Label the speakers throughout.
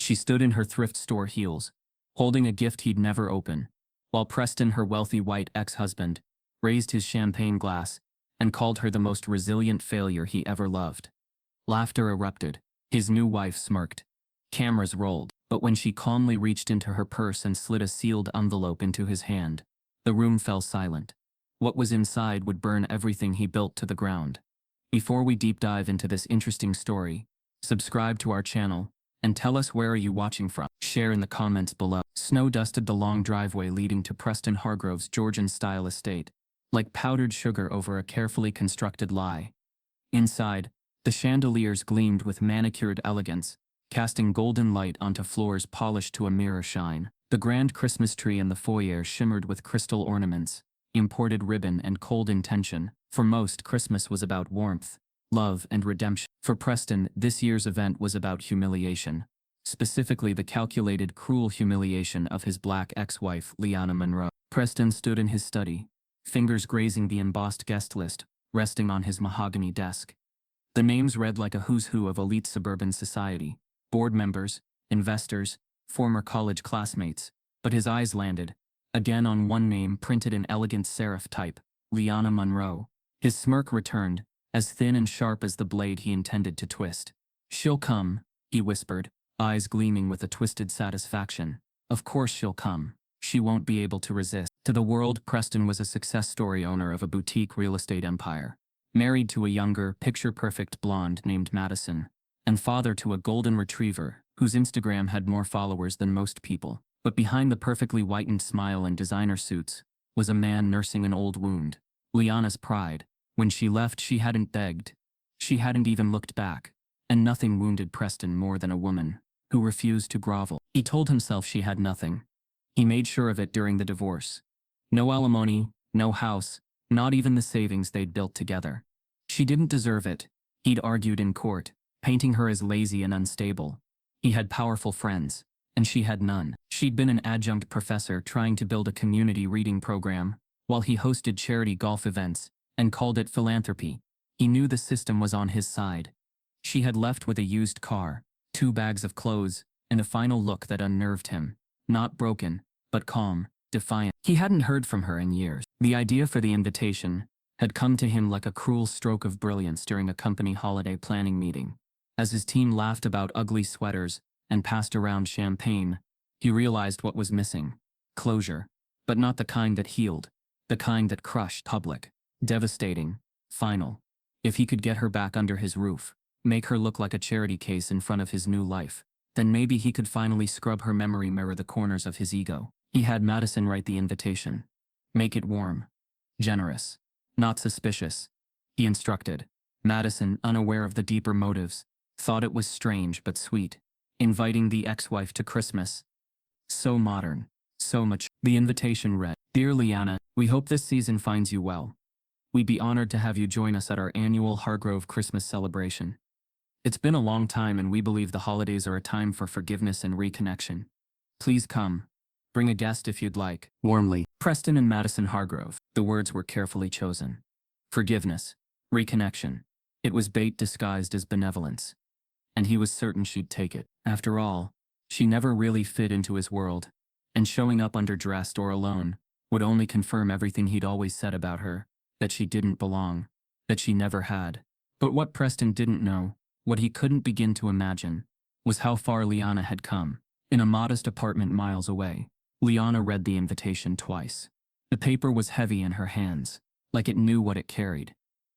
Speaker 1: She stood in her thrift store heels, holding a gift he'd never open, while Preston, her wealthy white ex-husband, raised his champagne glass and called her the most resilient failure he ever loved. Laughter erupted. His new wife smirked. Cameras rolled. But when she calmly reached into her purse and slid a sealed envelope into his hand, the room fell silent. What was inside would burn everything he built to the ground. Before we deep dive into this interesting story, subscribe to our channel and tell us where are you watching from. Share in the comments below. Snow dusted the long driveway leading to Preston Hargrove's Georgian-style estate, like powdered sugar over a carefully constructed lie. Inside, the chandeliers gleamed with manicured elegance, casting golden light onto floors polished to a mirror shine. The grand Christmas tree in the foyer shimmered with crystal ornaments, imported ribbon and cold intention. For most, Christmas was about warmth, love, and redemption. For Preston, this year's event was about humiliation, specifically the calculated, cruel humiliation of his black ex-wife, Liana Monroe. Preston stood in his study, fingers grazing the embossed guest list, resting on his mahogany desk. The names read like a who's who of elite suburban society, board members, investors, former college classmates, but his eyes landed, again on one name printed in elegant serif type, Liana Monroe. His smirk returned, as thin and sharp as the blade he intended to twist. "She'll come," he whispered, eyes gleaming with a twisted satisfaction. "Of course she'll come. She won't be able to resist." To the world, Preston was a success story owner of a boutique real estate empire, married to a younger, picture-perfect blonde named Madison, and father to a golden retriever whose Instagram had more followers than most people. But behind the perfectly whitened smile and designer suits was a man nursing an old wound, Liana's pride. When she left, she hadn't begged. She hadn't even looked back. And nothing wounded Preston more than a woman who refused to grovel. He told himself she had nothing. He made sure of it during the divorce. No alimony, no house, not even the savings they'd built together. She didn't deserve it, he'd argued in court, painting her as lazy and unstable. He had powerful friends, and she had none. She'd been an adjunct professor trying to build a community reading program, while he hosted charity golf events and called it philanthropy. He knew the system was on his side. She had left with a used car, 2 bags of clothes, and a final look that unnerved him. Not broken, but calm, defiant. He hadn't heard from her in years. The idea for the invitation had come to him like a cruel stroke of brilliance during a company holiday planning meeting. As his team laughed about ugly sweaters and passed around champagne, he realized what was missing. Closure. But not the kind that healed. The kind that crushed. Public. Devastating. Final. If he could get her back under his roof, make her look like a charity case in front of his new life, then maybe he could finally scrub her memory mirror the corners of his ego. He had Madison write the invitation. Make it warm. Generous. Not suspicious. He instructed. Madison, unaware of the deeper motives, thought it was strange but sweet. Inviting the ex-wife to Christmas. So modern. So much. The invitation read, "Dear Liana, we hope this season finds you well. We'd be honored to have you join us at our annual Hargrove Christmas celebration. It's been a long time and we believe the holidays are a time for forgiveness and reconnection. Please come. Bring a guest if you'd like. Warmly, Preston and Madison Hargrove." The words were carefully chosen. Forgiveness. Reconnection. It was bait disguised as benevolence. And he was certain she'd take it. After all, she never really fit into his world, and showing up underdressed or alone would only confirm everything he'd always said about her, that she didn't belong, that she never had. But what Preston didn't know, what he couldn't begin to imagine, was how far Liana had come. In a modest apartment miles away, Liana read the invitation twice. The paper was heavy in her hands, like it knew what it carried.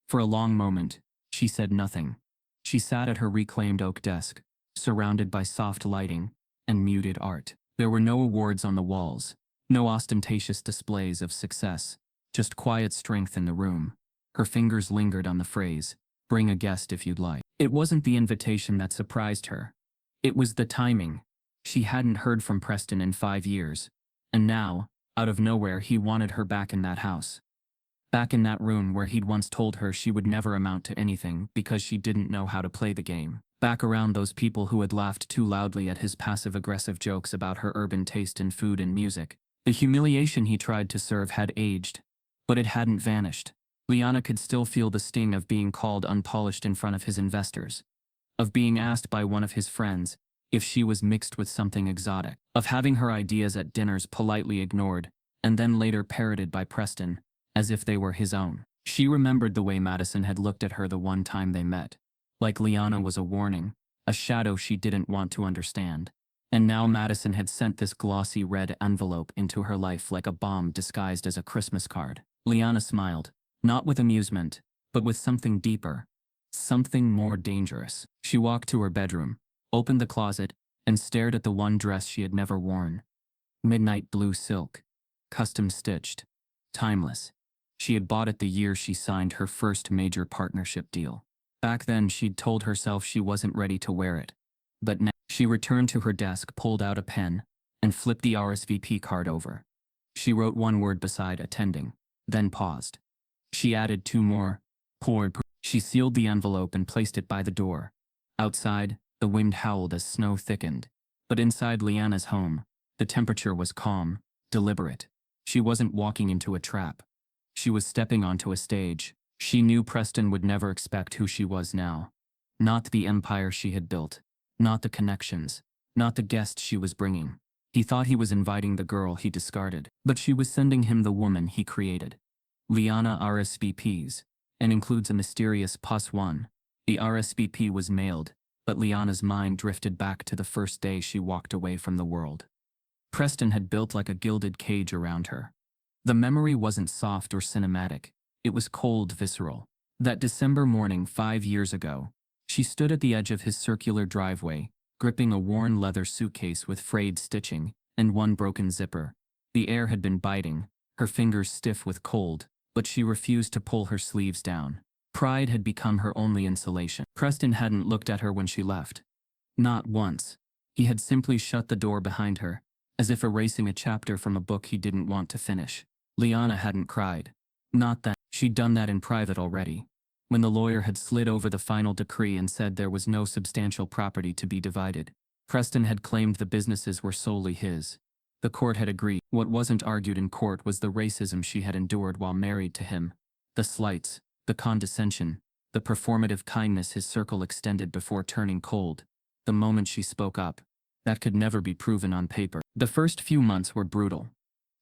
Speaker 1: For a long moment, she said nothing. She sat at her reclaimed oak desk, surrounded by soft lighting and muted art. There were no awards on the walls, no ostentatious displays of success, just quiet strength in the room. Her fingers lingered on the phrase, "Bring a guest if you'd like." It wasn't the invitation that surprised her. It was the timing. She hadn't heard from Preston in 5 years, and now, out of nowhere, he wanted her back in that house. Back in that room where he'd once told her she would never amount to anything because she didn't know how to play the game. Back around those people who had laughed too loudly at his passive-aggressive jokes about her urban taste in food and music. The humiliation he tried to serve had aged, but it hadn't vanished. Liana could still feel the sting of being called unpolished in front of his investors, of being asked by one of his friends if she was mixed with something exotic, of having her ideas at dinners politely ignored, and then later parroted by Preston, as if they were his own. She remembered the way Madison had looked at her the one time they met. Like Liana was a warning, a shadow she didn't want to understand. And now Madison had sent this glossy red envelope into her life like a bomb disguised as a Christmas card. Liana smiled, not with amusement, but with something deeper, something more dangerous. She walked to her bedroom, opened the closet, and stared at the one dress she had never worn. Midnight blue silk, custom stitched, timeless. She had bought it the year she signed her first major partnership deal. Back then she'd told herself she wasn't ready to wear it. But now, she returned to her desk, pulled out a pen, and flipped the RSVP card over. She wrote one word beside attending, then paused. She added two more. Poor. She sealed the envelope and placed it by the door. Outside, the wind howled as snow thickened. But inside Liana's home, the temperature was calm, deliberate. She wasn't walking into a trap. She was stepping onto a stage. She knew Preston would never expect who she was now. Not the empire she had built. Not the connections. Not the guests she was bringing. He thought he was inviting the girl he discarded, but she was sending him the woman he created. Liana RSVPs, and includes a mysterious +1. The RSVP was mailed, but Liana's mind drifted back to the first day she walked away from the world. Preston had built like a gilded cage around her. The memory wasn't soft or cinematic. It was cold, visceral. That December morning 5 years ago, she stood at the edge of his circular driveway, gripping a worn leather suitcase with frayed stitching and one broken zipper. The air had been biting, her fingers stiff with cold, but she refused to pull her sleeves down. Pride had become her only insulation. Preston hadn't looked at her when she left. Not once. He had simply shut the door behind her, as if erasing a chapter from a book he didn't want to finish. Liana hadn't cried. Not that. She'd done that in private already. When the lawyer had slid over the final decree and said there was no substantial property to be divided, Preston had claimed the businesses were solely his. The court had agreed. What wasn't argued in court was the racism she had endured while married to him. The slights, the condescension, the performative kindness his circle extended before turning cold. The moment she spoke up, that could never be proven on paper. The first few months were brutal.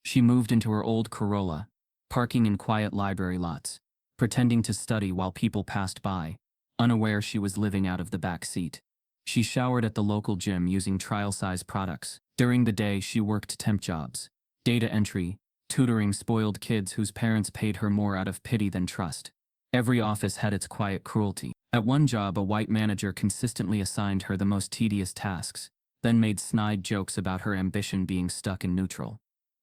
Speaker 1: She moved into her old Corolla, parking in quiet library lots, pretending to study while people passed by, unaware she was living out of the back seat. She showered at the local gym using trial-size products. During the day, she worked temp jobs, data entry, tutoring spoiled kids whose parents paid her more out of pity than trust. Every office had its quiet cruelty. At one job, a white manager consistently assigned her the most tedious tasks, then made snide jokes about her ambition being stuck in neutral.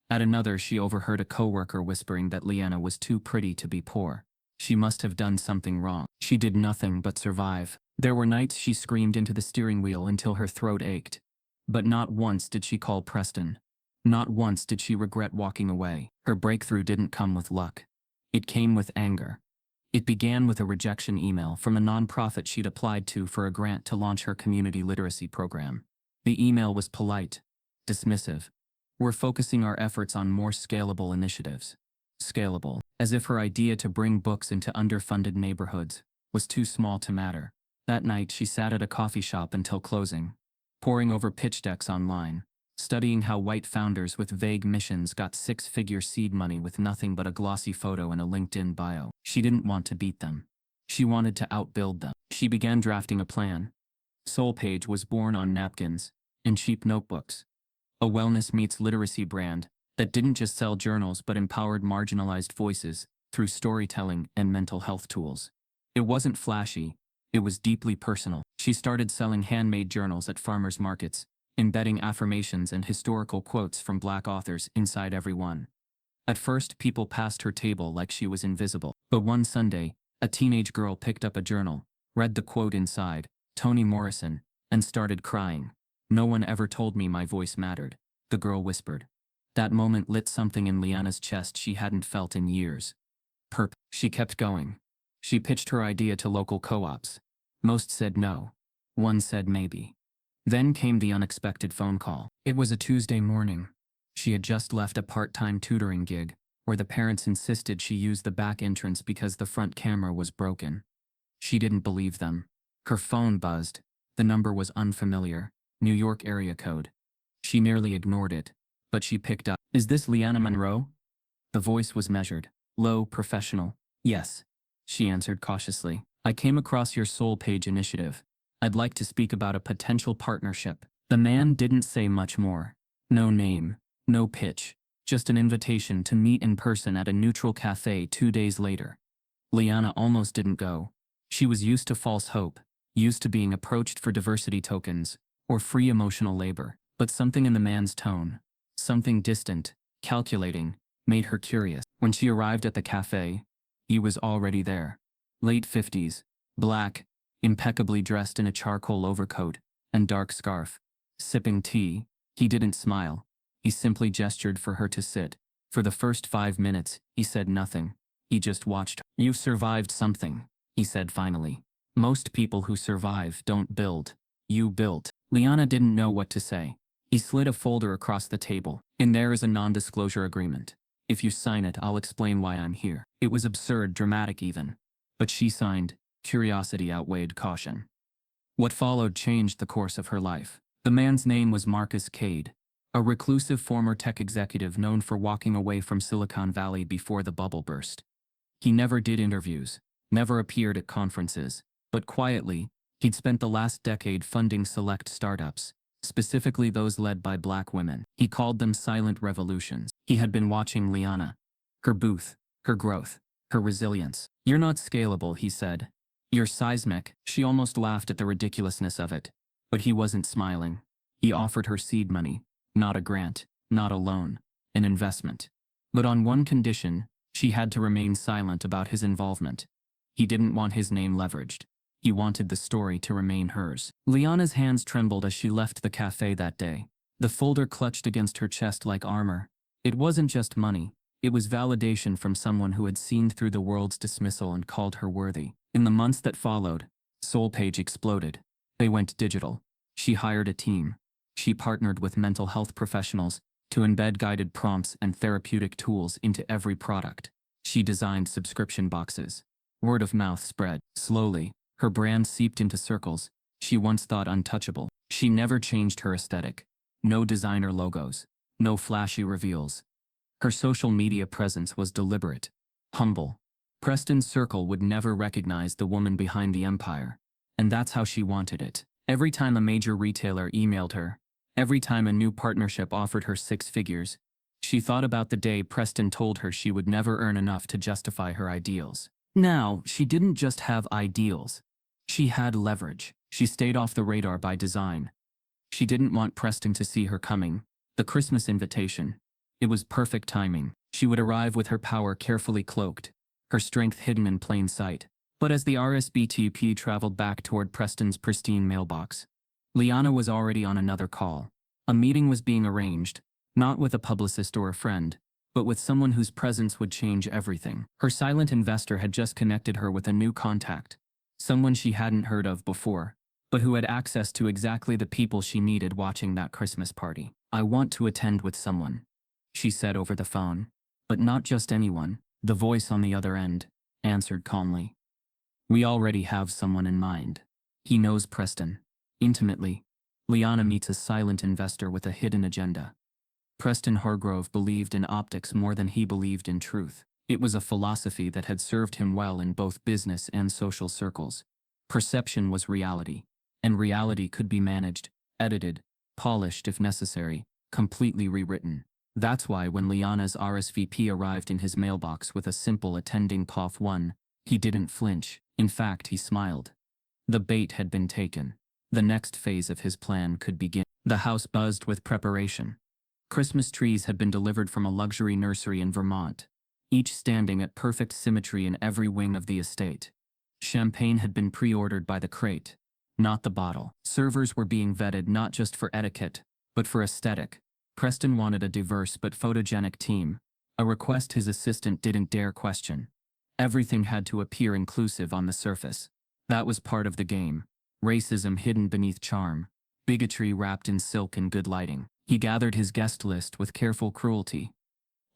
Speaker 1: At another, she overheard a coworker whispering that Liana was too pretty to be poor. She must have done something wrong. She did nothing but survive. There were nights she screamed into the steering wheel until her throat ached. But not once did she call Preston. Not once did she regret walking away. Her breakthrough didn't come with luck. It came with anger. It began with a rejection email from a nonprofit she'd applied to for a grant to launch her community literacy program. The email was polite, dismissive. "We're focusing our efforts on more scalable initiatives." Scalable, as if her idea to bring books into underfunded neighborhoods was too small to matter. That night she sat at a coffee shop until closing, poring over pitch decks online, studying how white founders with vague missions got six-figure seed money with nothing but a glossy photo and a LinkedIn bio. She didn't want to beat them. She wanted to outbuild them. She began drafting a plan. Soulpage was born on napkins, in cheap notebooks. A wellness meets literacy brand that didn't just sell journals but empowered marginalized voices through storytelling and mental health tools. It wasn't flashy, it was deeply personal. She started selling handmade journals at farmers markets, embedding affirmations and historical quotes from Black authors inside every one. At first, people passed her table like she was invisible. But one Sunday, a teenage girl picked up a journal, read the quote inside, Toni Morrison, and started crying. "No one ever told me my voice mattered," the girl whispered. That moment lit something in Liana's chest she hadn't felt in years. She kept going. She pitched her idea to local co-ops. Most said no. One said maybe. Then came the unexpected phone call. It was a Tuesday morning. She had just left a part-time tutoring gig, where the parents insisted she use the back entrance because the front camera was broken. She didn't believe them. Her phone buzzed. The number was unfamiliar. New York area code. She nearly ignored it, but she picked up. Is this Leanna Monroe? The voice was measured, low, professional. Yes, she answered cautiously. I came across your Soul Page initiative. I'd like to speak about a potential partnership. The man didn't say much more. No name, no pitch, just an invitation to meet in person at a neutral cafe 2 days later. Liana almost didn't go. She was used to false hope, used to being approached for diversity tokens, or free emotional labor. But something in the man's tone, something distant, calculating, made her curious. When she arrived at the cafe, he was already there. Late 50s, black, impeccably dressed in a charcoal overcoat and dark scarf. Sipping tea, he didn't smile. He simply gestured for her to sit. For the first 5 minutes, he said nothing. He just watched her. You survived something, he said finally. Most people who survive don't build. You built. Liana didn't know what to say. He slid a folder across the table. In there is a non-disclosure agreement. If you sign it, I'll explain why I'm here. It was absurd, dramatic even. But she signed. Curiosity outweighed caution. What followed changed the course of her life. The man's name was Marcus Cade, a reclusive former tech executive known for walking away from Silicon Valley before the bubble burst. He never did interviews, never appeared at conferences, but quietly, he'd spent the last decade funding select startups, specifically those led by black women. He called them silent revolutions. He had been watching Liana, her booth, her growth, her resilience. You're not scalable, he said. You're seismic. She almost laughed at the ridiculousness of it. But he wasn't smiling. He offered her seed money, not a grant, not a loan, an investment. But on one condition, she had to remain silent about his involvement. He didn't want his name leveraged. He wanted the story to remain hers. Liana's hands trembled as she left the cafe that day. The folder clutched against her chest like armor. It wasn't just money. It was validation from someone who had seen through the world's dismissal and called her worthy. In the months that followed, SoulPage exploded. They went digital. She hired a team. She partnered with mental health professionals to embed guided prompts and therapeutic tools into every product. She designed subscription boxes. Word of mouth spread. Slowly, her brand seeped into circles she once thought untouchable. She never changed her aesthetic. No designer logos. No flashy reveals. Her social media presence was deliberate, humble. Preston's circle would never recognize the woman behind the empire. And that's how she wanted it. Every time a major retailer emailed her, every time a new partnership offered her 6 figures, she thought about the day Preston told her she would never earn enough to justify her ideals. Now, she didn't just have ideals. She had leverage. She stayed off the radar by design. She didn't want Preston to see her coming. The Christmas invitation. It was perfect timing. She would arrive with her power carefully cloaked, her strength hidden in plain sight. But as the RSVP traveled back toward Preston's pristine mailbox, Liana was already on another call. A meeting was being arranged, not with a publicist or a friend, but with someone whose presence would change everything. Her silent investor had just connected her with a new contact, someone she hadn't heard of before, but who had access to exactly the people she needed watching that Christmas party. I want to attend with someone, she said over the phone. But not just anyone, the voice on the other end answered calmly. We already have someone in mind. He knows Preston. Intimately, Liana meets a silent investor with a hidden agenda. Preston Hargrove believed in optics more than he believed in truth. It was a philosophy that had served him well in both business and social circles. Perception was reality, and reality could be managed, edited, polished if necessary, completely rewritten. That's why when Liana's RSVP arrived in his mailbox with a simple attending cough 1, he didn't flinch. In fact, he smiled. The bait had been taken. The next phase of his plan could begin. The house buzzed with preparation. Christmas trees had been delivered from a luxury nursery in Vermont, each standing at perfect symmetry in every wing of the estate. Champagne had been pre-ordered by the crate, not the bottle. Servers were being vetted not just for etiquette, but for aesthetic. Preston wanted a diverse but photogenic team, a request his assistant didn't dare question. Everything had to appear inclusive on the surface. That was part of the game. Racism hidden beneath charm, bigotry wrapped in silk and good lighting. He gathered his guest list with careful cruelty.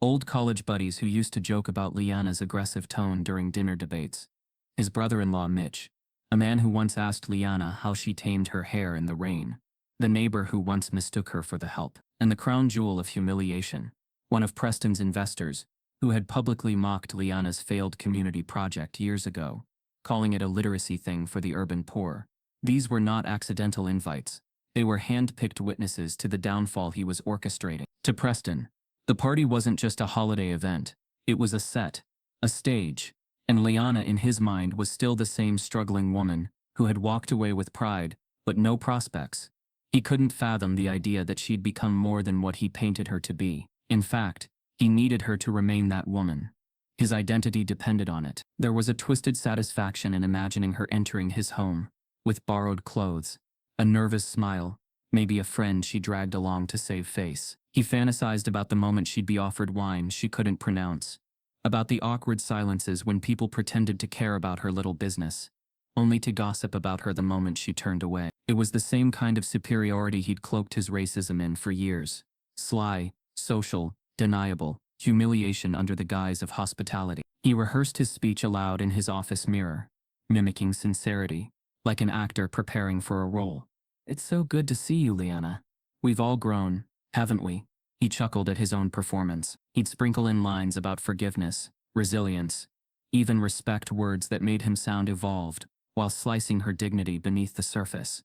Speaker 1: Old college buddies who used to joke about Liana's aggressive tone during dinner debates. His brother-in-law Mitch, a man who once asked Liana how she tamed her hair in the rain. the neighbor who once mistook her for the help, and the crown jewel of humiliation, one of Preston's investors, who had publicly mocked Liana's failed community project years ago, calling it a literacy thing for the urban poor. These were not accidental invites. They were hand-picked witnesses to the downfall he was orchestrating. To Preston, the party wasn't just a holiday event. It was a set, a stage, and Liana in his mind was still the same struggling woman who had walked away with pride, but no prospects. He couldn't fathom the idea that she'd become more than what he painted her to be. In fact, he needed her to remain that woman. His identity depended on it. There was a twisted satisfaction in imagining her entering his home, with borrowed clothes, a nervous smile, maybe a friend she dragged along to save face. He fantasized about the moment she'd be offered wine she couldn't pronounce, about the awkward silences when people pretended to care about her little business, only to gossip about her the moment she turned away. It was the same kind of superiority he'd cloaked his racism in for years. Sly, social, deniable, humiliation under the guise of hospitality. He rehearsed his speech aloud in his office mirror, mimicking sincerity, like an actor preparing for a role. "It's so good to see you, Liana. We've all grown, haven't we?" He chuckled at his own performance. He'd sprinkle in lines about forgiveness, resilience, even respect, words that made him sound evolved, while slicing her dignity beneath the surface.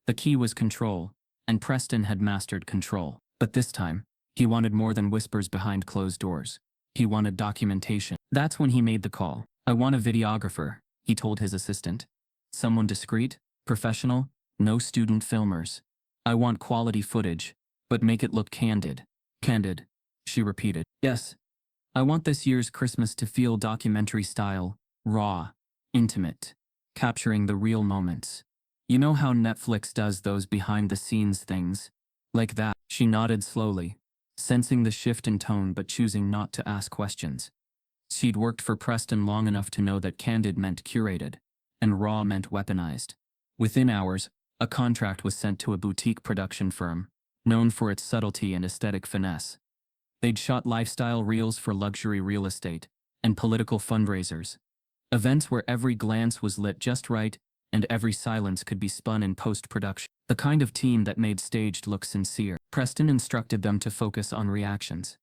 Speaker 1: The key was control, and Preston had mastered control. But this time, he wanted more than whispers behind closed doors. He wanted documentation. That's when he made the call. "I want a videographer," he told his assistant. "Someone discreet, professional, no student filmers. I want quality footage, but make it look candid." "Candid," she repeated. "Yes. I want this year's Christmas to feel documentary style, raw, intimate, capturing the real moments. You know how Netflix does those behind-the-scenes things? Like that." She nodded slowly, sensing the shift in tone but choosing not to ask questions. She'd worked for Preston long enough to know that candid meant curated, and raw meant weaponized. Within hours, a contract was sent to a boutique production firm, known for its subtlety and aesthetic finesse. They'd shot lifestyle reels for luxury real estate and political fundraisers, events where every glance was lit just right and every silence could be spun in post-production. The kind of team that made staged look sincere. Preston instructed them to focus on reactions.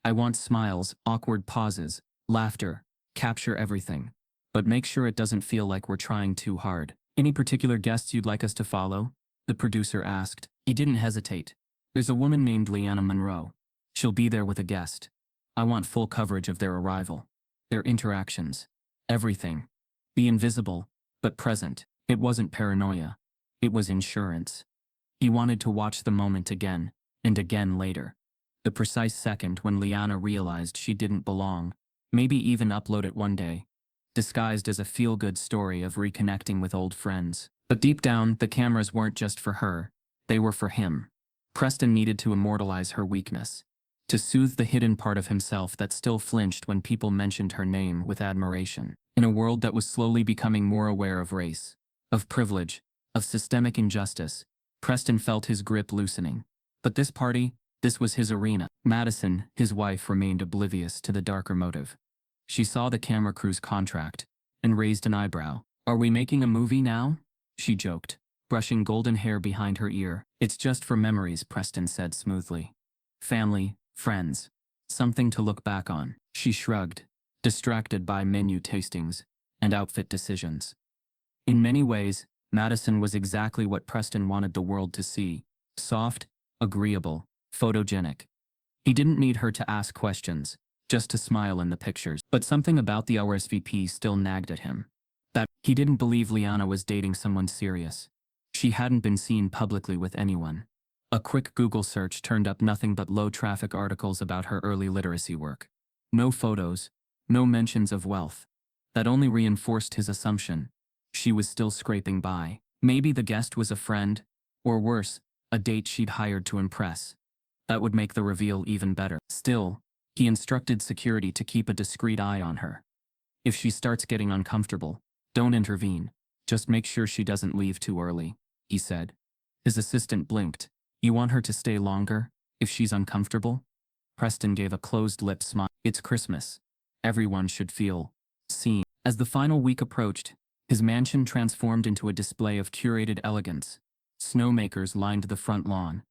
Speaker 1: "I want smiles, awkward pauses, laughter, capture everything. But make sure it doesn't feel like we're trying too hard." "Any particular guests you'd like us to follow?" the producer asked. He didn't hesitate. "There's a woman named Liana Monroe. She'll be there with a guest. I want full coverage of their arrival, their interactions, everything. Be invisible, but present." It wasn't paranoia. It was insurance. He wanted to watch the moment again, and again later. The precise second when Liana realized she didn't belong. Maybe even upload it one day, disguised as a feel-good story of reconnecting with old friends. But deep down, the cameras weren't just for her. They were for him. Preston needed to immortalize her weakness, to soothe the hidden part of himself that still flinched when people mentioned her name with admiration. In a world that was slowly becoming more aware of race, of privilege, of systemic injustice, Preston felt his grip loosening. But this party, this was his arena. Madison, his wife, remained oblivious to the darker motive. She saw the camera crew's contract and raised an eyebrow. "Are we making a movie now?" she joked, brushing golden hair behind her ear. "It's just for memories," Preston said smoothly. "Family, friends, something to look back on." She shrugged, distracted by menu tastings and outfit decisions. In many ways, Madison was exactly what Preston wanted the world to see: soft, agreeable, photogenic. He didn't need her to ask questions, just to smile in the pictures. But something about the RSVP still nagged at him. That he didn't believe Liana was dating someone serious. She hadn't been seen publicly with anyone. A quick Google search turned up nothing but low-traffic articles about her early literacy work. No photos, no mentions of wealth. That only reinforced his assumption. She was still scraping by. Maybe the guest was a friend, or worse, a date she'd hired to impress. That would make the reveal even better. Still, he instructed security to keep a discreet eye on her. "If she starts getting uncomfortable, don't intervene. Just make sure she doesn't leave too early," he said. His assistant blinked. "You want her to stay longer, if she's uncomfortable?" Preston gave a closed-lip smile. "It's Christmas. Everyone should feel seen." As the final week approached, his mansion transformed into a display of curated elegance. Snowmakers lined the front lawn.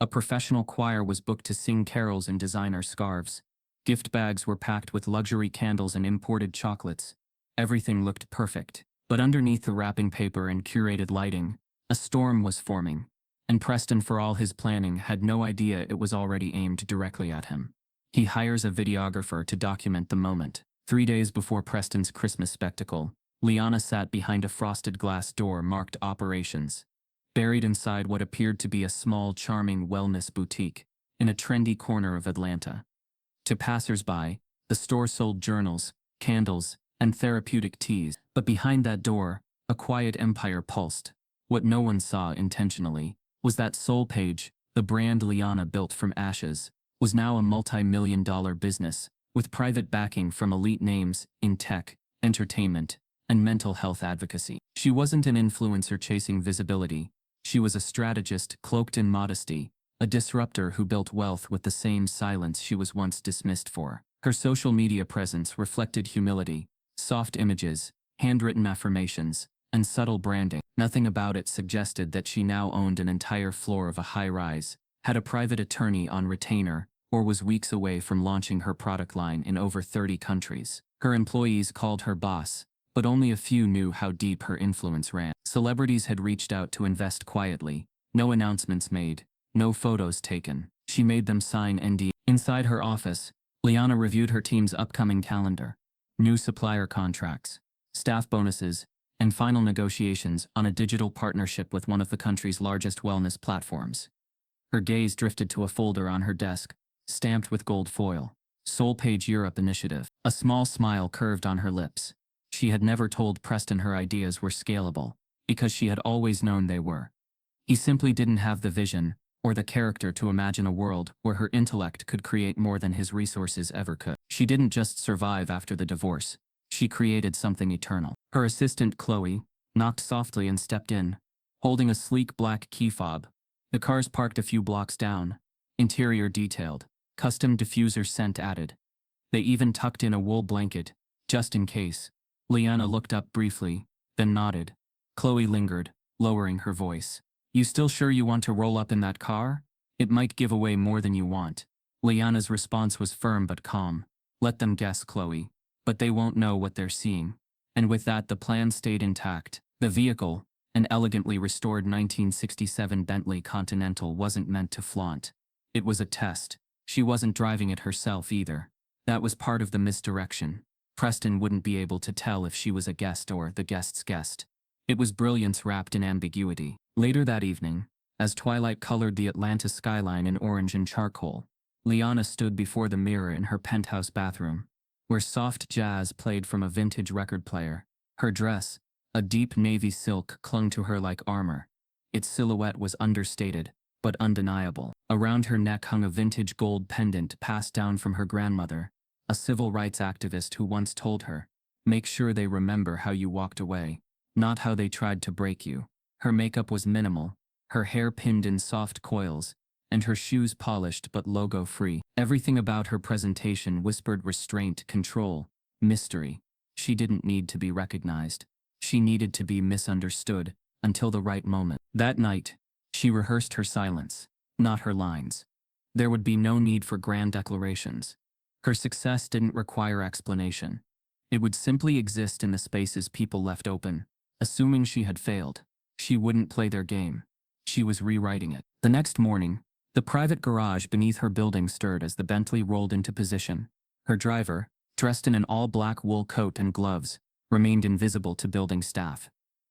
Speaker 1: A professional choir was booked to sing carols in designer scarves. Gift bags were packed with luxury candles and imported chocolates. Everything looked perfect. But underneath the wrapping paper and curated lighting, a storm was forming. And Preston, for all his planning, had no idea it was already aimed directly at him. He hires a videographer to document the moment. 3 days before Preston's Christmas spectacle, Liana sat behind a frosted glass door marked Operations. Buried inside what appeared to be a small, charming wellness boutique in a trendy corner of Atlanta. To passers-by, the store sold journals, candles, and therapeutic teas. But behind that door, a quiet empire pulsed. What no one saw intentionally was that Soul Page, the brand Liana built from ashes, was now a multi-million-dollar business with private backing from elite names in tech, entertainment, and mental health advocacy. She wasn't an influencer chasing visibility. She was a strategist cloaked in modesty, a disruptor who built wealth with the same silence she was once dismissed for. Her social media presence reflected humility, soft images, handwritten affirmations, and subtle branding. Nothing about it suggested that she now owned an entire floor of a high-rise, had a private attorney on retainer, or was weeks away from launching her product line in over 30 countries. Her employees called her boss, but only a few knew how deep her influence ran. Celebrities had reached out to invest quietly, no announcements made, no photos taken. She made them sign NDA. Inside her office, Liana reviewed her team's upcoming calendar, new supplier contracts, staff bonuses, and final negotiations on a digital partnership with one of the country's largest wellness platforms. Her gaze drifted to a folder on her desk, stamped with gold foil. Soul Page Europe Initiative. A small smile curved on her lips. She had never told Preston her ideas were scalable, because she had always known they were. He simply didn't have the vision, or the character to imagine a world where her intellect could create more than his resources ever could. She didn't just survive after the divorce. She created something eternal. Her assistant, Chloe, knocked softly and stepped in, holding a sleek black key fob. The car's parked a few blocks down, interior detailed, custom diffuser scent added. They even tucked in a wool blanket, just in case. Liana looked up briefly, then nodded. Chloe lingered, lowering her voice. "You still sure you want to roll up in that car? It might give away more than you want." Liana's response was firm but calm. "Let them guess, Chloe. But they won't know what they're seeing." And with that, the plan stayed intact. The vehicle, an elegantly restored 1967 Bentley Continental, wasn't meant to flaunt. It was a test. She wasn't driving it herself either. That was part of the misdirection. Preston wouldn't be able to tell if she was a guest or the guest's guest. It was brilliance wrapped in ambiguity. Later that evening, as twilight colored the Atlanta skyline in orange and charcoal, Liana stood before the mirror in her penthouse bathroom, where soft jazz played from a vintage record player. Her dress, a deep navy silk, clung to her like armor. Its silhouette was understated, but undeniable. Around her neck hung a vintage gold pendant passed down from her grandmother, a civil rights activist who once told her, "Make sure they remember how you walked away, not how they tried to break you." Her makeup was minimal, her hair pinned in soft coils, and her shoes polished but logo-free. Everything about her presentation whispered restraint, control, mystery. She didn't need to be recognized. She needed to be misunderstood, until the right moment. That night, she rehearsed her silence, not her lines. There would be no need for grand declarations. Her success didn't require explanation. It would simply exist in the spaces people left open. Assuming she had failed, she wouldn't play their game. She was rewriting it. The next morning, the private garage beneath her building stirred as the Bentley rolled into position. Her driver, dressed in an all-black wool coat and gloves, remained invisible to building staff.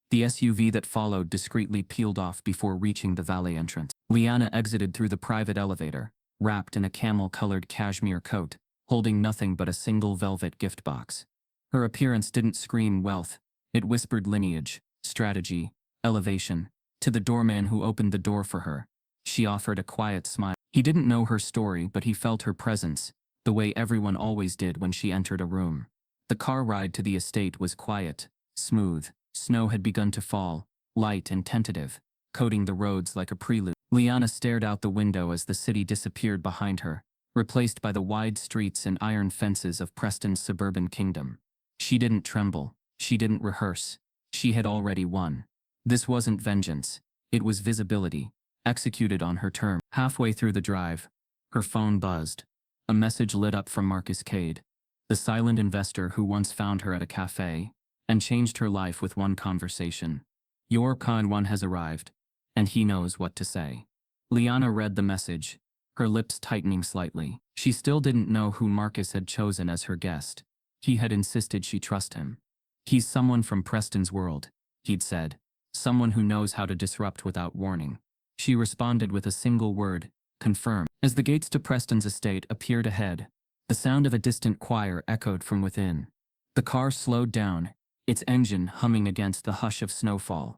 Speaker 1: The SUV that followed discreetly peeled off before reaching the valet entrance. Liana exited through the private elevator, wrapped in a camel-colored cashmere coat, holding nothing but a single velvet gift box. Her appearance didn't scream wealth. It whispered lineage, strategy, elevation. To the doorman who opened the door for her, she offered a quiet smile. He didn't know her story, but he felt her presence, the way everyone always did when she entered a room. The car ride to the estate was quiet, smooth. Snow had begun to fall, light and tentative, coating the roads like a prelude. Liana stared out the window as the city disappeared behind her, replaced by the wide streets and iron fences of Preston's suburban kingdom. She didn't tremble. She didn't rehearse. She had already won. This wasn't vengeance. It was visibility, executed on her term. Halfway through the drive, her phone buzzed. A message lit up from Marcus Cade, the silent investor who once found her at a cafe and changed her life with one conversation. Your kind one has arrived, and he knows what to say. Liana read the message, her lips tightening slightly. She still didn't know who Marcus had chosen as her guest. He had insisted she trust him. He's someone from Preston's world, he'd said. Someone who knows how to disrupt without warning. She responded with a single word, confirm. As the gates to Preston's estate appeared ahead, the sound of a distant choir echoed from within. The car slowed down, its engine humming against the hush of snowfall.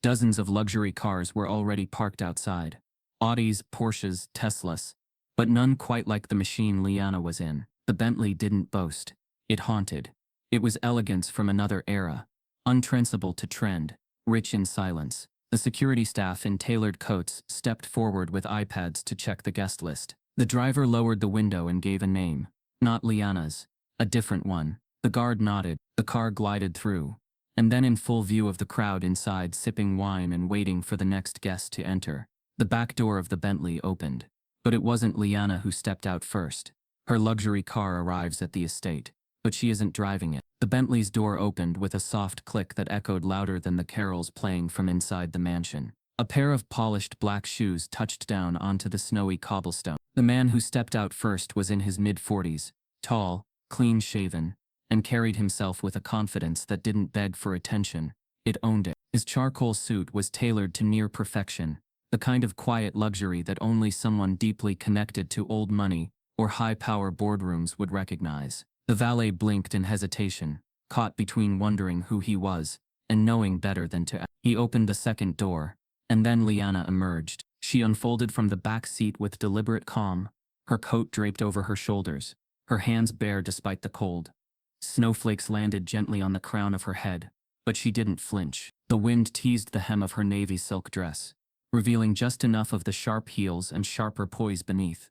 Speaker 1: Dozens of luxury cars were already parked outside. Audis, Porsches, Teslas, but none quite like the machine Liana was in. The Bentley didn't boast. It haunted. It was elegance from another era, untraceable to trend, rich in silence. The security staff in tailored coats stepped forward with iPads to check the guest list. The driver lowered the window and gave a name. Not Liana's. A different one. The guard nodded. The car glided through. And then in full view of the crowd inside sipping wine and waiting for the next guest to enter, the back door of the Bentley opened. But it wasn't Liana who stepped out first. Her luxury car arrives at the estate, but she isn't driving it. The Bentley's door opened with a soft click that echoed louder than the carols playing from inside the mansion. A pair of polished black shoes touched down onto the snowy cobblestone. The man who stepped out first was in his mid-40s, tall, clean-shaven, and carried himself with a confidence that didn't beg for attention. It owned it. His charcoal suit was tailored to near perfection, the kind of quiet luxury that only someone deeply connected to old money or high-power boardrooms would recognize. The valet blinked in hesitation, caught between wondering who he was and knowing better than to act. He opened the second door, and then Liana emerged. She unfolded from the back seat with deliberate calm, her coat draped over her shoulders, her hands bare despite the cold. Snowflakes landed gently on the crown of her head, but she didn't flinch. The wind teased the hem of her navy silk dress, revealing just enough of the sharp heels and sharper poise beneath.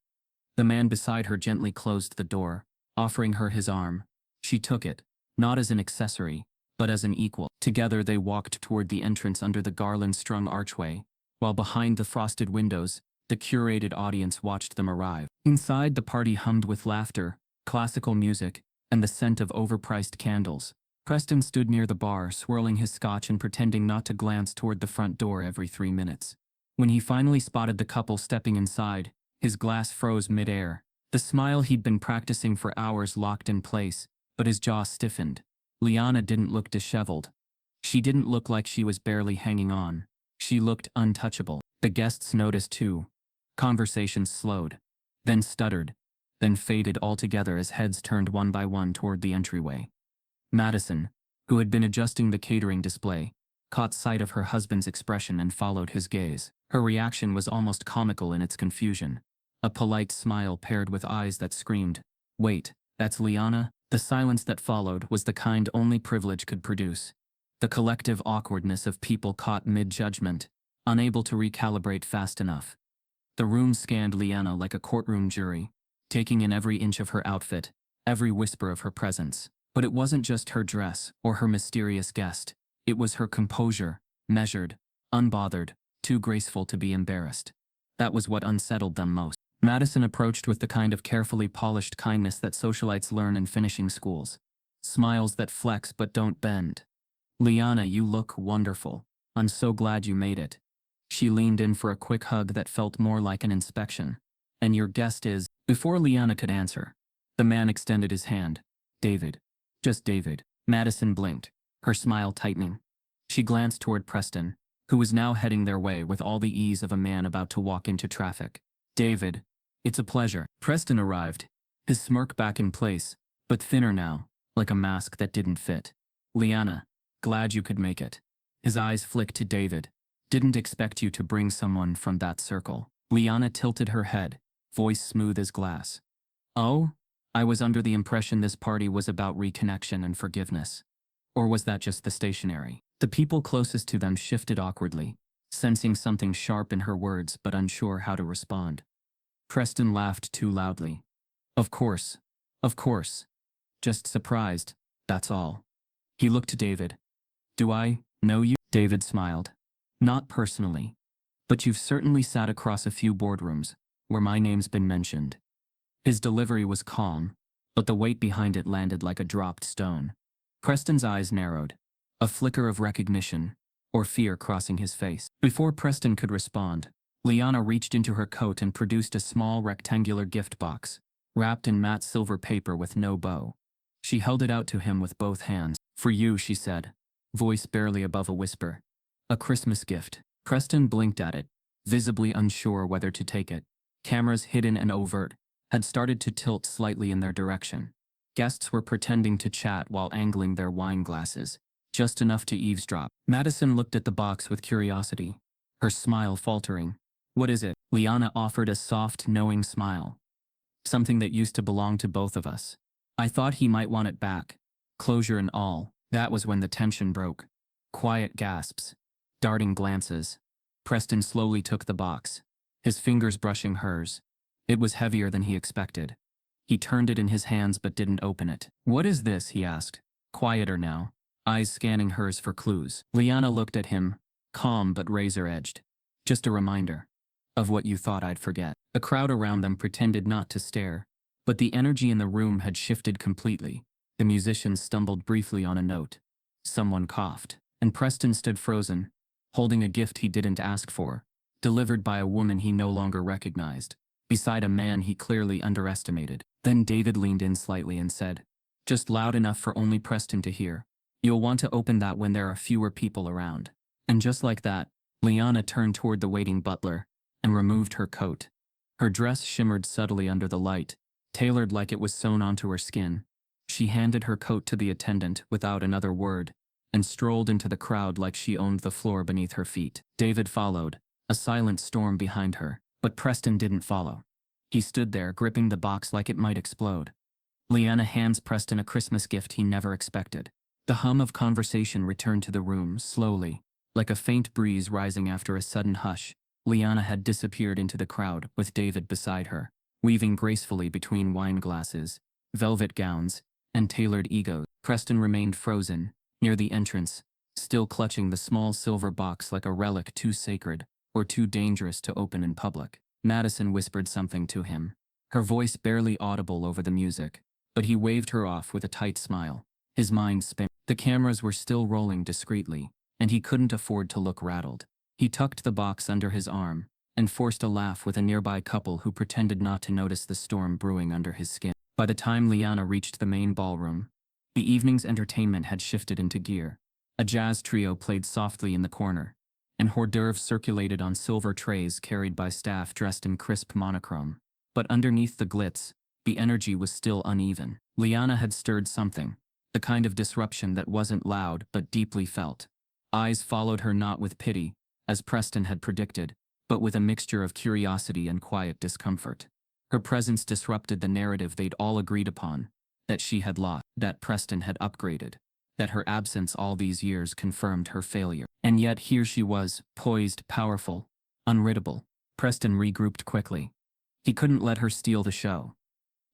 Speaker 1: The man beside her gently closed the door, offering her his arm. She took it, not as an accessory, but as an equal. Together they walked toward the entrance under the garland-strung archway, while behind the frosted windows, the curated audience watched them arrive. Inside, the party hummed with laughter, classical music, and the scent of overpriced candles. Preston stood near the bar, swirling his scotch and pretending not to glance toward the front door every 3 minutes. When he finally spotted the couple stepping inside, his glass froze mid-air. The smile he'd been practicing for hours locked in place, but his jaw stiffened. Liana didn't look disheveled. She didn't look like she was barely hanging on. She looked untouchable. The guests noticed too. Conversations slowed, then stuttered, then faded altogether as heads turned one by one toward the entryway. Madison, who had been adjusting the catering display, caught sight of her husband's expression and followed his gaze. Her reaction was almost comical in its confusion. A polite smile paired with eyes that screamed, "Wait, that's Liana?" The silence that followed was the kind only privilege could produce. The collective awkwardness of people caught mid-judgment, unable to recalibrate fast enough. The room scanned Liana like a courtroom jury, taking in every inch of her outfit, every whisper of her presence. But it wasn't just her dress or her mysterious guest. It was her composure, measured, unbothered, too graceful to be embarrassed. That was what unsettled them most. Madison approached with the kind of carefully polished kindness that socialites learn in finishing schools. Smiles that flex but don't bend. "Liana, you look wonderful. I'm so glad you made it." She leaned in for a quick hug that felt more like an inspection. "And your guest is—" Before Liana could answer, the man extended his hand. "David." Just David. Madison blinked, her smile tightening. She glanced toward Preston, who was now heading their way with all the ease of a man about to walk into traffic. "David, it's a pleasure." Preston arrived, his smirk back in place, but thinner now, like a mask that didn't fit. "Liana, glad you could make it." His eyes flicked to David. "Didn't expect you to bring someone from that circle." Liana tilted her head, voice smooth as glass. "Oh? I was under the impression this party was about reconnection and forgiveness. Or was that just the stationery?" The people closest to them shifted awkwardly, sensing something sharp in her words but unsure how to respond. Preston laughed too loudly. Of course. Just surprised, that's all." He looked to David. "Do I know you?" David smiled. "Not personally, but you've certainly sat across a few boardrooms where my name's been mentioned." His delivery was calm, but the weight behind it landed like a dropped stone. Preston's eyes narrowed, a flicker of recognition or fear crossing his face. Before Preston could respond, Liana reached into her coat and produced a small rectangular gift box, wrapped in matte silver paper with no bow. She held it out to him with both hands. "For you," she said, voice barely above a whisper. "A Christmas gift." Preston blinked at it, visibly unsure whether to take it. Cameras, hidden and overt, had started to tilt slightly in their direction. Guests were pretending to chat while angling their wine glasses, just enough to eavesdrop. Madison looked at the box with curiosity, her smile faltering. "What is it?" Liana offered a soft, knowing smile. "Something that used to belong to both of us. I thought he might want it back, closure and all." That was when the tension broke. Quiet gasps, darting glances. Preston slowly took the box, his fingers brushing hers. It was heavier than he expected. He turned it in his hands but didn't open it. "What is this?" he asked, quieter now, eyes scanning hers for clues. Liana looked at him, calm but razor-edged. "Just a reminder of what you thought I'd forget." The crowd around them pretended not to stare, but the energy in the room had shifted completely. The musicians stumbled briefly on a note. Someone coughed, and Preston stood frozen, holding a gift he didn't ask for, delivered by a woman he no longer recognized, beside a man he clearly underestimated. Then David leaned in slightly and said, just loud enough for only Preston to hear, "You'll want to open that when there are fewer people around." And just like that, Liana turned toward the waiting butler and removed her coat. Her dress shimmered subtly under the light, tailored like it was sewn onto her skin. She handed her coat to the attendant without another word, and strolled into the crowd like she owned the floor beneath her feet. David followed, a silent storm behind her, but Preston didn't follow. He stood there, gripping the box like it might explode. Liana hands Preston a Christmas gift he never expected. The hum of conversation returned to the room, slowly, like a faint breeze rising after a sudden hush. Liana had disappeared into the crowd, with David beside her, weaving gracefully between wine glasses, velvet gowns, and tailored egos. Preston remained frozen, near the entrance, still clutching the small silver box like a relic too sacred or too dangerous to open in public. Madison whispered something to him, her voice barely audible over the music, but he waved her off with a tight smile. His mind spun. The cameras were still rolling discreetly, and he couldn't afford to look rattled. He tucked the box under his arm and forced a laugh with a nearby couple who pretended not to notice the storm brewing under his skin. By the time Liana reached the main ballroom, the evening's entertainment had shifted into gear. A jazz trio played softly in the corner, and hors d'oeuvres circulated on silver trays carried by staff dressed in crisp monochrome. But underneath the glitz, the energy was still uneven. Liana had stirred something, the kind of disruption that wasn't loud but deeply felt. Eyes followed her not with pity, as Preston had predicted, but with a mixture of curiosity and quiet discomfort. Her presence disrupted the narrative they'd all agreed upon, that she had lost, that Preston had upgraded, that her absence all these years confirmed her failure. And yet here she was, poised, powerful, unriddable. Preston regrouped quickly. He couldn't let her steal the show.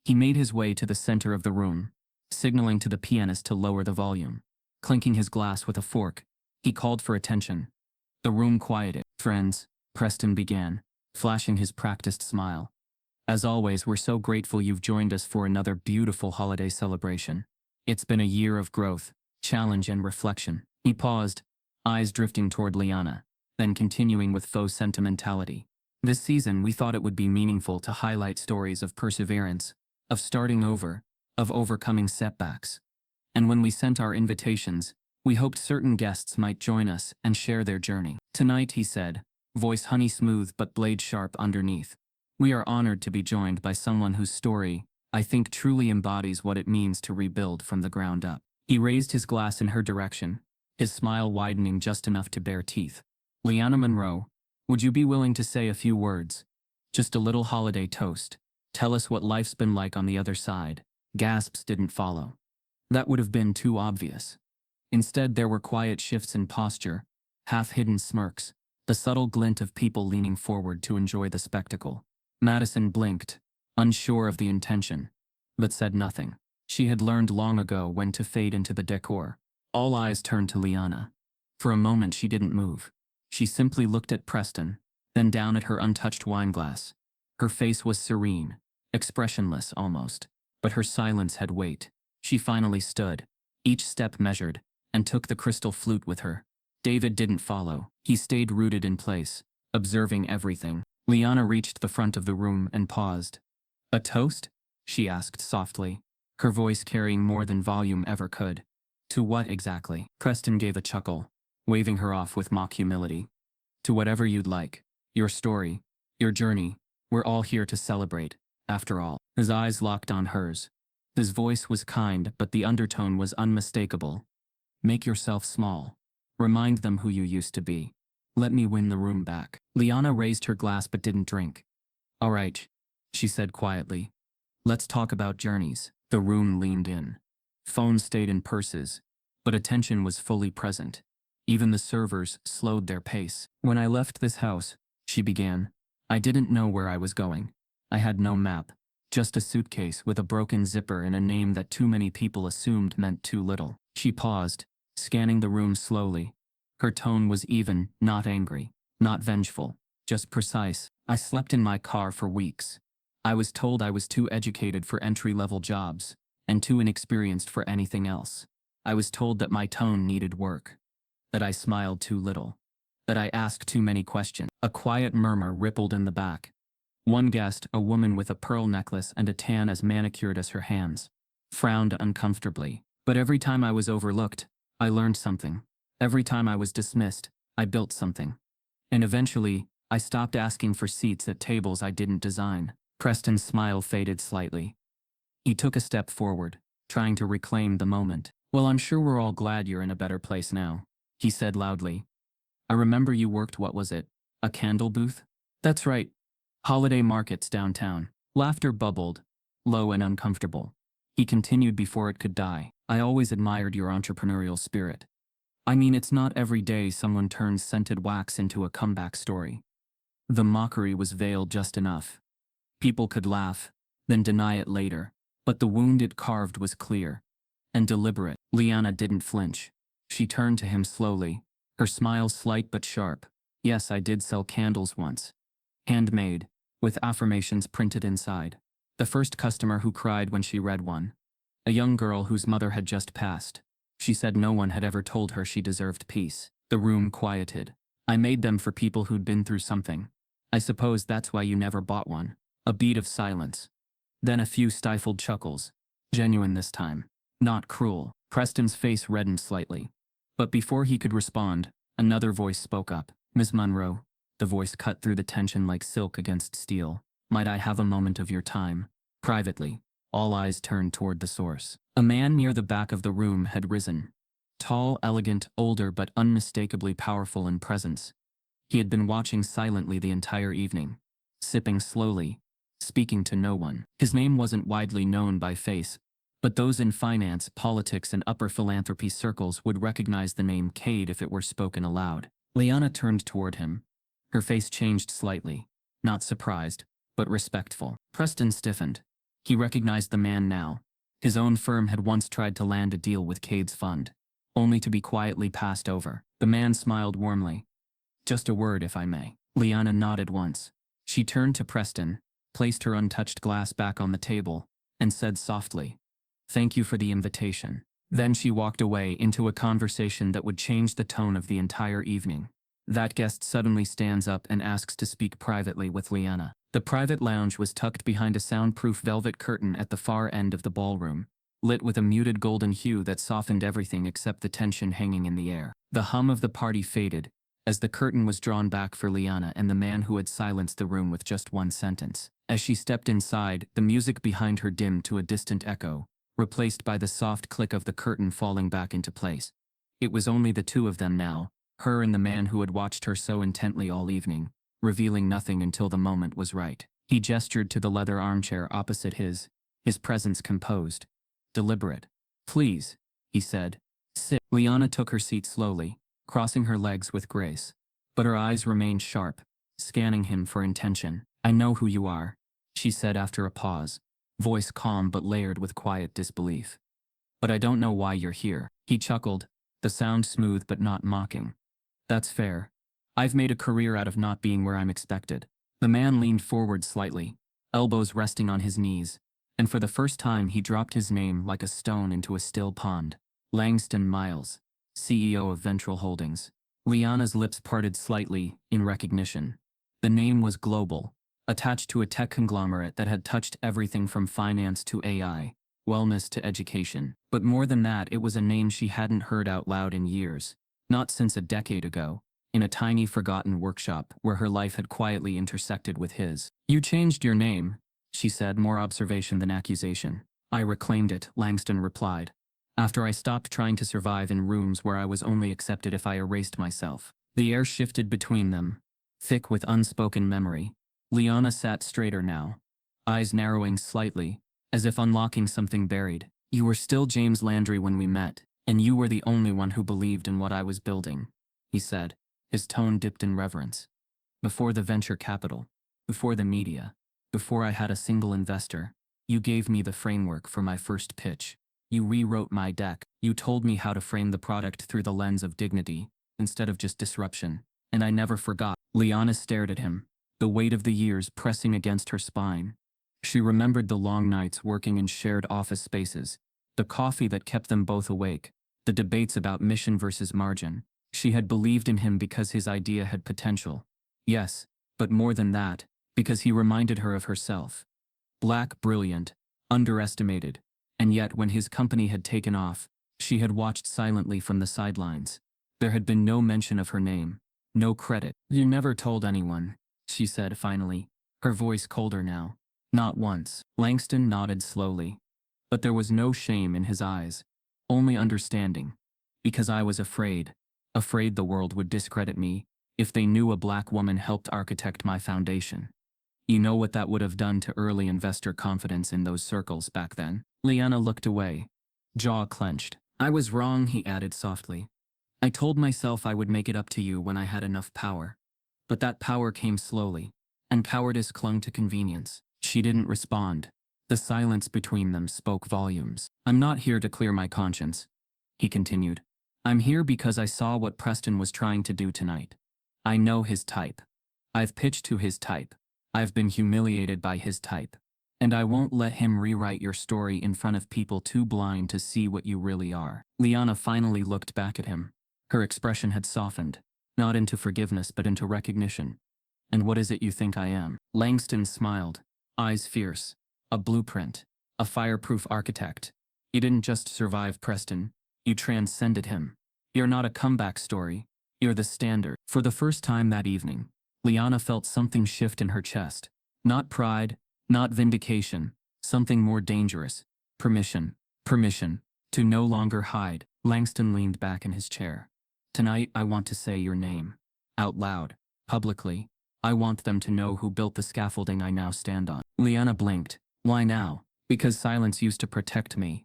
Speaker 1: He made his way to the center of the room, signaling to the pianist to lower the volume. Clinking his glass with a fork, he called for attention. The room quieted. "Friends," Preston began, flashing his practiced smile. "As always, we're so grateful you've joined us for another beautiful holiday celebration. It's been a year of growth, challenge and reflection." He paused, eyes drifting toward Liana, then continuing with faux sentimentality. "This season we thought it would be meaningful to highlight stories of perseverance, of starting over, of overcoming setbacks. And when we sent our invitations, we hoped certain guests might join us and share their journey. Tonight," he said, voice honey smooth but blade sharp underneath, "we are honored to be joined by someone whose story, I think, truly embodies what it means to rebuild from the ground up." He raised his glass in her direction, his smile widening just enough to bare teeth. "Liana Monroe, would you be willing to say a few words? Just a little holiday toast. Tell us what life's been like on the other side." Gasps didn't follow. That would have been too obvious. Instead, there were quiet shifts in posture, half-hidden smirks, the subtle glint of people leaning forward to enjoy the spectacle. Madison blinked, unsure of the intention, but said nothing. She had learned long ago when to fade into the decor. All eyes turned to Liana. For a moment she didn't move. She simply looked at Preston, then down at her untouched wine glass. Her face was serene, expressionless almost, but her silence had weight. She finally stood, each step measured, and took the crystal flute with her. David didn't follow. He stayed rooted in place, observing everything. Liana reached the front of the room and paused. "A toast?" she asked softly, her voice carrying more than volume ever could. "To what exactly?" Preston gave a chuckle, waving her off with mock humility. "To whatever you'd like. Your story, your journey. We're all here to celebrate, after all." His eyes locked on hers. His voice was kind, but the undertone was unmistakable. "Make yourself small. Remind them who you used to be. Let me win the room back." Liana raised her glass but didn't drink. "All right," she said quietly. "Let's talk about journeys." The room leaned in. Phones stayed in purses, but attention was fully present. Even the servers slowed their pace. "When I left this house," she began, "I didn't know where I was going. I had no map, just a suitcase with a broken zipper and a name that too many people assumed meant too little." She paused, scanning the room slowly. Her tone was even, not angry, not vengeful, just precise. "I slept in my car for weeks. I was told I was too educated for entry-level jobs, and too inexperienced for anything else. I was told that my tone needed work, that I smiled too little, that I asked too many questions." A quiet murmur rippled in the back. One guest, a woman with a pearl necklace and a tan as manicured as her hands, frowned uncomfortably. "But every time I was overlooked, I learned something. Every time I was dismissed, I built something. And eventually, I stopped asking for seats at tables I didn't design." Preston's smile faded slightly. He took a step forward, trying to reclaim the moment. "Well, I'm sure we're all glad you're in a better place now," he said loudly. "I remember you worked, what was it? A candle booth?" "That's right. Holiday markets downtown." Laughter bubbled, low and uncomfortable. He continued before it could die. "I always admired your entrepreneurial spirit. I mean, it's not every day someone turns scented wax into a comeback story." The mockery was veiled just enough. People could laugh, then deny it later, but the wound it carved was clear and deliberate. Liana didn't flinch. She turned to him slowly, her smile slight but sharp. "Yes, I did sell candles once. Handmade, with affirmations printed inside. The first customer who cried when she read one. A young girl whose mother had just passed. She said no one had ever told her she deserved peace." The room quieted. "I made them for people who'd been through something. I suppose that's why you never bought one." A beat of silence. Then a few stifled chuckles. Genuine this time. Not cruel. Preston's face reddened slightly. But before he could respond, another voice spoke up. "Miss Munro." The voice cut through the tension like silk against steel. "Might I have a moment of your time?" Privately. All eyes turned toward the source. A man near the back of the room had risen. Tall, elegant, older but unmistakably powerful in presence. He had been watching silently the entire evening, sipping slowly, speaking to no one. His name wasn't widely known by face, but those in finance, politics, and upper philanthropy circles would recognize the name Cade if it were spoken aloud. Liana turned toward him. Her face changed slightly, not surprised, but respectful. Preston stiffened. He recognized the man now. His own firm had once tried to land a deal with Cade's fund, only to be quietly passed over. The man smiled warmly. "Just a word, if I may." Liana nodded once. She turned to Preston, placed her untouched glass back on the table, and said softly, "Thank you for the invitation." Then she walked away into a conversation that would change the tone of the entire evening. That guest suddenly stands up and asks to speak privately with Liana. The private lounge was tucked behind a soundproof velvet curtain at the far end of the ballroom, lit with a muted golden hue that softened everything except the tension hanging in the air. The hum of the party faded as the curtain was drawn back for Liana and the man who had silenced the room with just one sentence. As she stepped inside, the music behind her dimmed to a distant echo, replaced by the soft click of the curtain falling back into place. It was only the two of them now, her and the man who had watched her so intently all evening, revealing nothing until the moment was right. He gestured to the leather armchair opposite his presence composed, deliberate. "Please," he said. "Sit." Liana took her seat slowly, crossing her legs with grace, but her eyes remained sharp, scanning him for intention. "I know who you are," she said after a pause, voice calm but layered with quiet disbelief. "But I don't know why you're here." He chuckled, the sound smooth but not mocking. "That's fair. I've made a career out of not being where I'm expected. The man leaned forward slightly, elbows resting on his knees, and for the first time he dropped his name like a stone into a still pond. Langston Miles, CEO of Ventral Holdings. Liana's lips parted slightly in recognition. The name was global, attached to a tech conglomerate that had touched everything from finance to AI, wellness to education. But more than that, it was a name she hadn't heard out loud in years, not since a decade ago, in a tiny forgotten workshop where her life had quietly intersected with his. "You changed your name," she said, more observation than accusation. "I reclaimed it," Langston replied, "after I stopped trying to survive in rooms where I was only accepted if I erased myself." The air shifted between them, thick with unspoken memory. Liana sat straighter now, eyes narrowing slightly, as if unlocking something buried. "You were still James Landry when we met, and you were the only one who believed in what I was building," he said, his tone dipped in reverence. "Before the venture capital, before the media, before I had a single investor, you gave me the framework for my first pitch. You rewrote my deck. You told me how to frame the product through the lens of dignity, instead of just disruption. And I never forgot." Liana stared at him, the weight of the years pressing against her spine. She remembered the long nights working in shared office spaces, the coffee that kept them both awake, the debates about mission versus margin. She had believed in him because his idea had potential. Yes, but more than that, because he reminded her of herself. Black, brilliant, underestimated, and yet when his company had taken off, she had watched silently from the sidelines. There had been no mention of her name, no credit. "You never told anyone," she said finally, her voice colder now. "Not once." Langston nodded slowly, but there was no shame in his eyes, only understanding. "Because I was afraid the world would discredit me if they knew a black woman helped architect my foundation. You know what that would have done to early investor confidence in those circles back then." Liana looked away, jaw clenched. "I was wrong," he added softly. "I told myself I would make it up to you when I had enough power. But that power came slowly, and cowardice clung to convenience." She didn't respond. The silence between them spoke volumes. "I'm not here to clear my conscience," he continued. "I'm here because I saw what Preston was trying to do tonight. I know his type. I've pitched to his type. I've been humiliated by his type. And I won't let him rewrite your story in front of people too blind to see what you really are." Liana finally looked back at him. Her expression had softened, not into forgiveness but into recognition. "And what is it you think I am?" Langston smiled, eyes fierce. "A blueprint. A fireproof architect. You didn't just survive Preston. You transcended him. You're not a comeback story. You're the standard." For the first time that evening, Liana felt something shift in her chest. Not pride, not vindication, something more dangerous. Permission. Permission. To no longer hide. Langston leaned back in his chair. "Tonight I want to say your name. Out loud. Publicly. I want them to know who built the scaffolding I now stand on." Liana blinked. "Why now?" "Because silence used to protect me.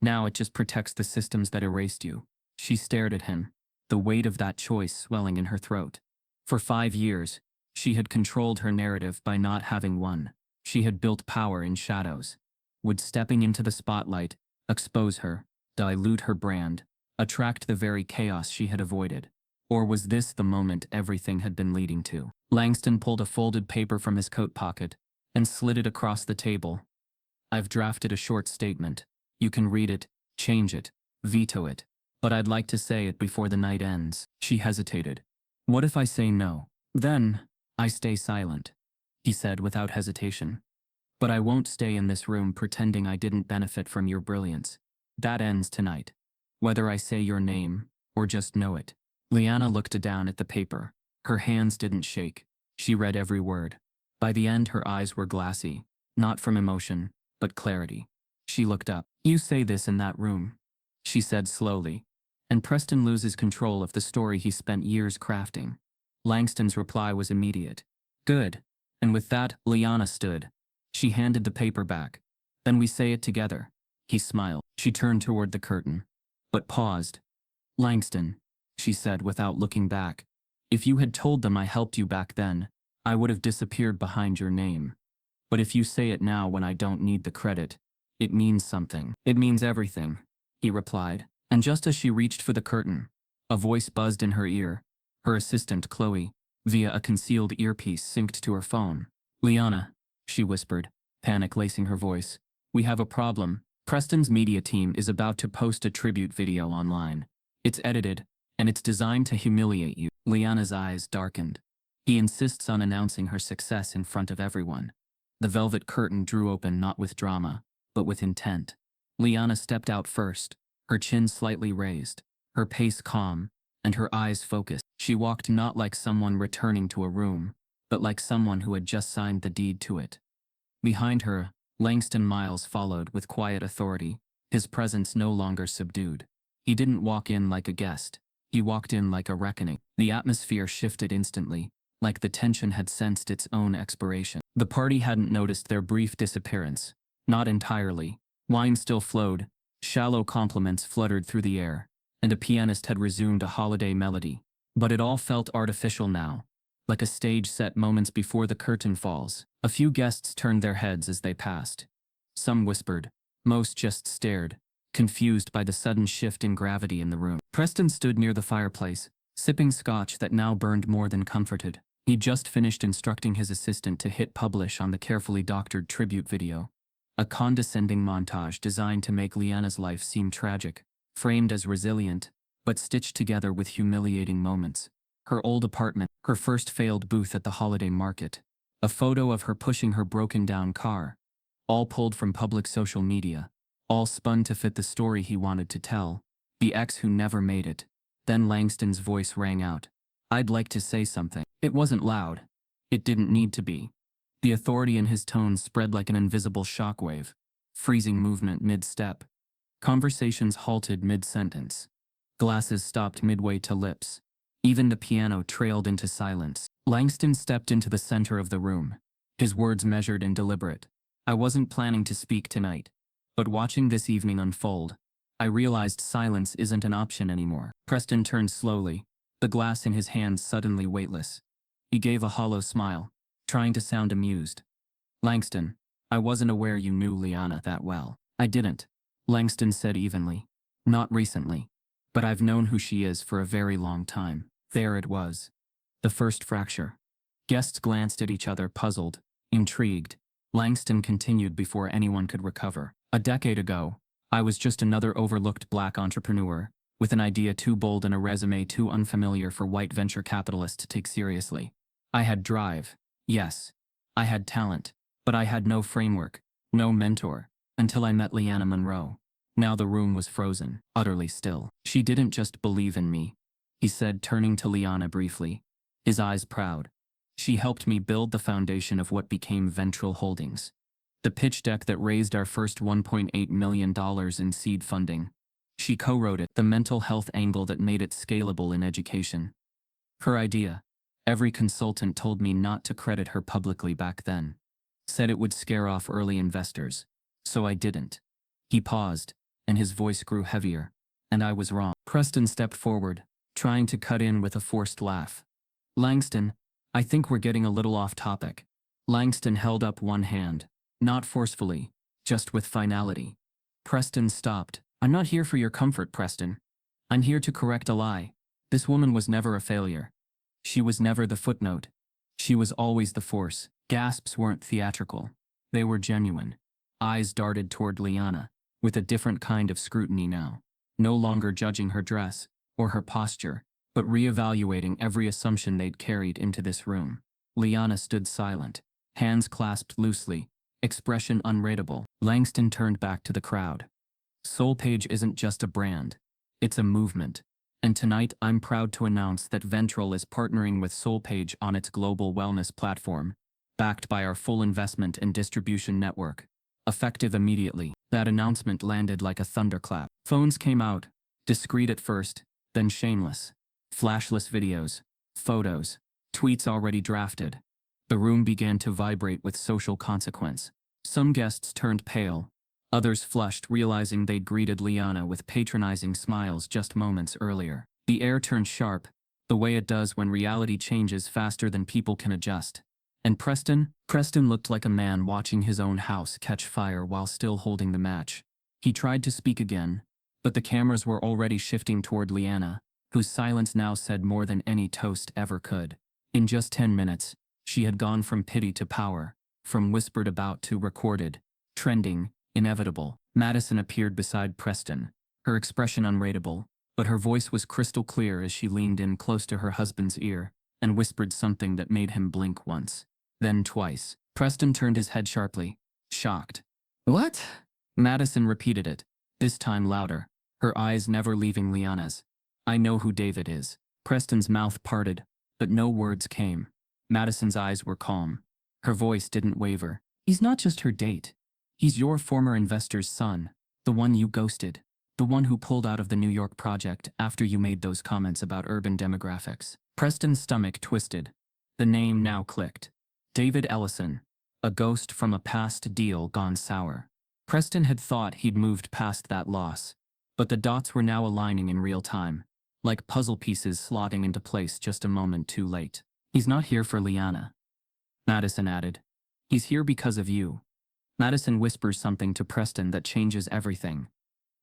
Speaker 1: Now it just protects the systems that erased you." She stared at him, the weight of that choice swelling in her throat. For 5 years, she had controlled her narrative by not having one. She had built power in shadows. Would stepping into the spotlight expose her, dilute her brand, attract the very chaos she had avoided? Or was this the moment everything had been leading to? Langston pulled a folded paper from his coat pocket and slid it across the table. "I've drafted a short statement. You can read it, change it, veto it. But I'd like to say it before the night ends." She hesitated. "What if I say no?" "Then I stay silent," he said without hesitation. "But I won't stay in this room pretending I didn't benefit from your brilliance. That ends tonight. Whether I say your name or just know it." Liana looked down at the paper. Her hands didn't shake. She read every word. By the end, her eyes were glassy, not from emotion, but clarity. She looked up. "You say this in that room," she said slowly, "and Preston loses control of the story he spent years crafting." Langston's reply was immediate. "Good." And with that, Liana stood. She handed the paper back. "Then we say it together." He smiled. She turned toward the curtain, but paused. "Langston," she said without looking back, "if you had told them I helped you back then, I would have disappeared behind your name. But if you say it now when I don't need the credit, it means something." "It means everything," he replied. And just as she reached for the curtain, a voice buzzed in her ear. her assistant Chloe, via a concealed earpiece synced to her phone. "Liana," she whispered, panic lacing her voice. "We have a problem. Preston's media team is about to post a tribute video online. It's edited, and it's designed to humiliate you." Liana's eyes darkened. "He insists on announcing her success in front of everyone." The velvet curtain drew open not with drama, but with intent. Liana stepped out first, her chin slightly raised, her pace calm, and her eyes focused. She walked not like someone returning to a room, but like someone who had just signed the deed to it. Behind her, Langston Miles followed with quiet authority, his presence no longer subdued. He didn't walk in like a guest. He walked in like a reckoning. The atmosphere shifted instantly, like the tension had sensed its own expiration. The party hadn't noticed their brief disappearance. Not entirely. Wine still flowed, shallow compliments fluttered through the air, and a pianist had resumed a holiday melody. But it all felt artificial now, like a stage set moments before the curtain falls. A few guests turned their heads as they passed. Some whispered, most just stared, confused by the sudden shift in gravity in the room. Preston stood near the fireplace, sipping scotch that now burned more than comforted. He'd just finished instructing his assistant to hit publish on the carefully doctored tribute video. A condescending montage designed to make Liana's life seem tragic, framed as resilient, but stitched together with humiliating moments. Her old apartment, her first failed booth at the holiday market, a photo of her pushing her broken-down car, all pulled from public social media, all spun to fit the story he wanted to tell, the ex who never made it. Then Langston's voice rang out. "I'd like to say something." It wasn't loud. It didn't need to be. The authority in his tone spread like an invisible shockwave, freezing movement mid-step. Conversations halted mid-sentence. Glasses stopped midway to lips. Even the piano trailed into silence. Langston stepped into the center of the room, his words measured and deliberate. "I wasn't planning to speak tonight, but watching this evening unfold, I realized silence isn't an option anymore." Preston turned slowly, the glass in his hand suddenly weightless. He gave a hollow smile, trying to sound amused. "Langston, I wasn't aware you knew Liana that well." "I didn't," Langston said evenly. "Not recently. But I've known who she is for a very long time." There it was. The first fracture. Guests glanced at each other, puzzled, intrigued. Langston continued before anyone could recover. "A decade ago, I was just another overlooked black entrepreneur, with an idea too bold and a resume too unfamiliar for white venture capitalists to take seriously. I had drive. Yes. I had talent. But I had no framework, no mentor, until I met Liana Monroe." Now the room was frozen, utterly still. "She didn't just believe in me," he said, turning to Liana briefly, his eyes proud. "She helped me build the foundation of what became Ventral Holdings. The pitch deck that raised our first $1.8 million in seed funding. She co-wrote it, the mental health angle that made it scalable in education. Her idea. Every consultant told me not to credit her publicly back then. Said it would scare off early investors. So I didn't." He paused, and his voice grew heavier. "And I was wrong." Preston stepped forward, trying to cut in with a forced laugh. "Langston, I think we're getting a little off topic." Langston held up one hand, not forcefully, just with finality. Preston stopped. "I'm not here for your comfort, Preston. I'm here to correct a lie. This woman was never a failure. She was never the footnote. She was always the force." Gasps weren't theatrical. They were genuine. Eyes darted toward Liana, with a different kind of scrutiny now. No longer judging her dress, or her posture, but reevaluating every assumption they'd carried into this room. Liana stood silent, hands clasped loosely, expression unreadable. Langston turned back to the crowd. "SoulPage isn't just a brand. It's a movement. And tonight I'm proud to announce that Ventral is partnering with SoulPage on its global wellness platform, backed by our full investment and distribution network. Effective immediately." That announcement landed like a thunderclap. Phones came out, discreet at first, then shameless. Flashless videos, photos, tweets already drafted. The room began to vibrate with social consequence. Some guests turned pale. Others flushed, realizing they'd greeted Liana with patronizing smiles just moments earlier. The air turned sharp, the way it does when reality changes faster than people can adjust. And Preston looked like a man watching his own house catch fire while still holding the match. He tried to speak again, but the cameras were already shifting toward Liana, whose silence now said more than any toast ever could. In just 10 minutes, she had gone from pity to power, from whispered about to recorded, trending, inevitable. Madison appeared beside Preston, her expression unreadable, but her voice was crystal clear as she leaned in close to her husband's ear and whispered something that made him blink once, then twice. Preston turned his head sharply, shocked. "What?" Madison repeated it, this time louder, her eyes never leaving Liana's. "I know who David is." Preston's mouth parted, but no words came. Madison's eyes were calm. Her voice didn't waver. "He's not just her date. He's your former investor's son, the one you ghosted, the one who pulled out of the New York project after you made those comments about urban demographics." Preston's stomach twisted. The name now clicked. David Ellison, a ghost from a past deal gone sour. Preston had thought he'd moved past that loss, but the dots were now aligning in real time, like puzzle pieces slotting into place just a moment too late. "He's not here for Liana," Madison added. "He's here because of you." Madison whispers something to Preston that changes everything.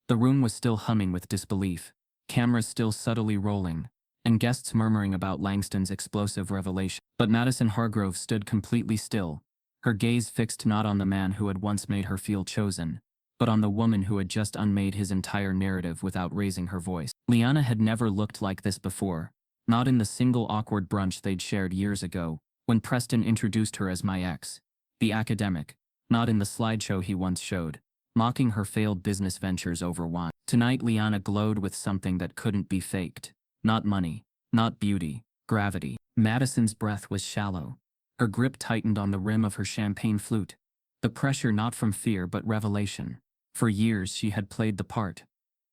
Speaker 1: The room was still humming with disbelief, cameras still subtly rolling, and guests murmuring about Langston's explosive revelation. But Madison Hargrove stood completely still, her gaze fixed not on the man who had once made her feel chosen, but on the woman who had just unmade his entire narrative without raising her voice. Liana had never looked like this before, not in the single awkward brunch they'd shared years ago, when Preston introduced her as my ex, the academic, not in the slideshow he once showed, mocking her failed business ventures over wine. Tonight Liana glowed with something that couldn't be faked. Not money, not beauty, gravity. Madison's breath was shallow. Her grip tightened on the rim of her champagne flute. The pressure not from fear but revelation. For years she had played the part.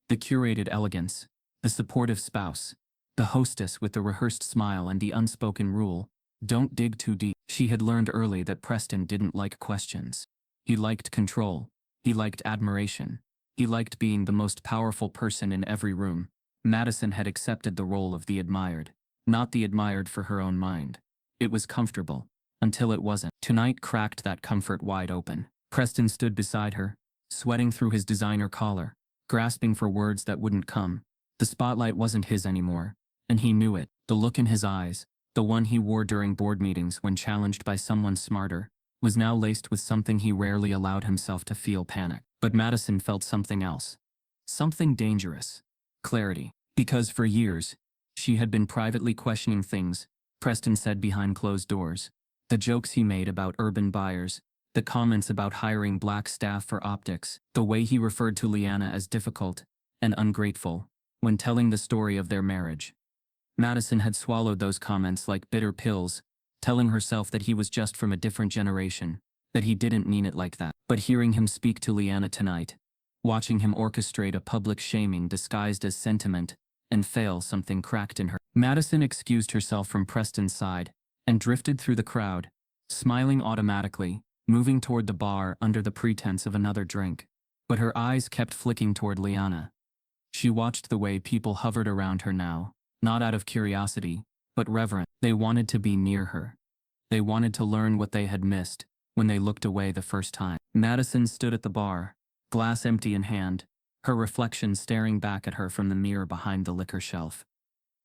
Speaker 1: The curated elegance, the supportive spouse, the hostess with the rehearsed smile and the unspoken rule, don't dig too deep. She had learned early that Preston didn't like questions. He liked control. He liked admiration. He liked being the most powerful person in every room. Madison had accepted the role of the admired, not the admired for her own mind. It was comfortable, until it wasn't. Tonight cracked that comfort wide open. Preston stood beside her, sweating through his designer collar, grasping for words that wouldn't come. The spotlight wasn't his anymore, and he knew it. The look in his eyes, the one he wore during board meetings when challenged by someone smarter, was now laced with something he rarely allowed himself to feel: panic. But Madison felt something else. Something dangerous. Clarity. Because for years, she had been privately questioning things Preston said behind closed doors. The jokes he made about urban buyers, the comments about hiring black staff for optics, the way he referred to Liana as difficult and ungrateful when telling the story of their marriage. Madison had swallowed those comments like bitter pills, telling herself that he was just from a different generation, that he didn't mean it like that. But hearing him speak to Liana tonight, watching him orchestrate a public shaming disguised as sentiment, and fail, something cracked in her. Madison excused herself from Preston's side and drifted through the crowd, smiling automatically, moving toward the bar under the pretense of another drink. But her eyes kept flicking toward Liana. She watched the way people hovered around her now, not out of curiosity, but reverence. They wanted to be near her. They wanted to learn what they had missed when they looked away the first time. Madison stood at the bar, glass empty in hand, her reflection staring back at her from the mirror behind the liquor shelf.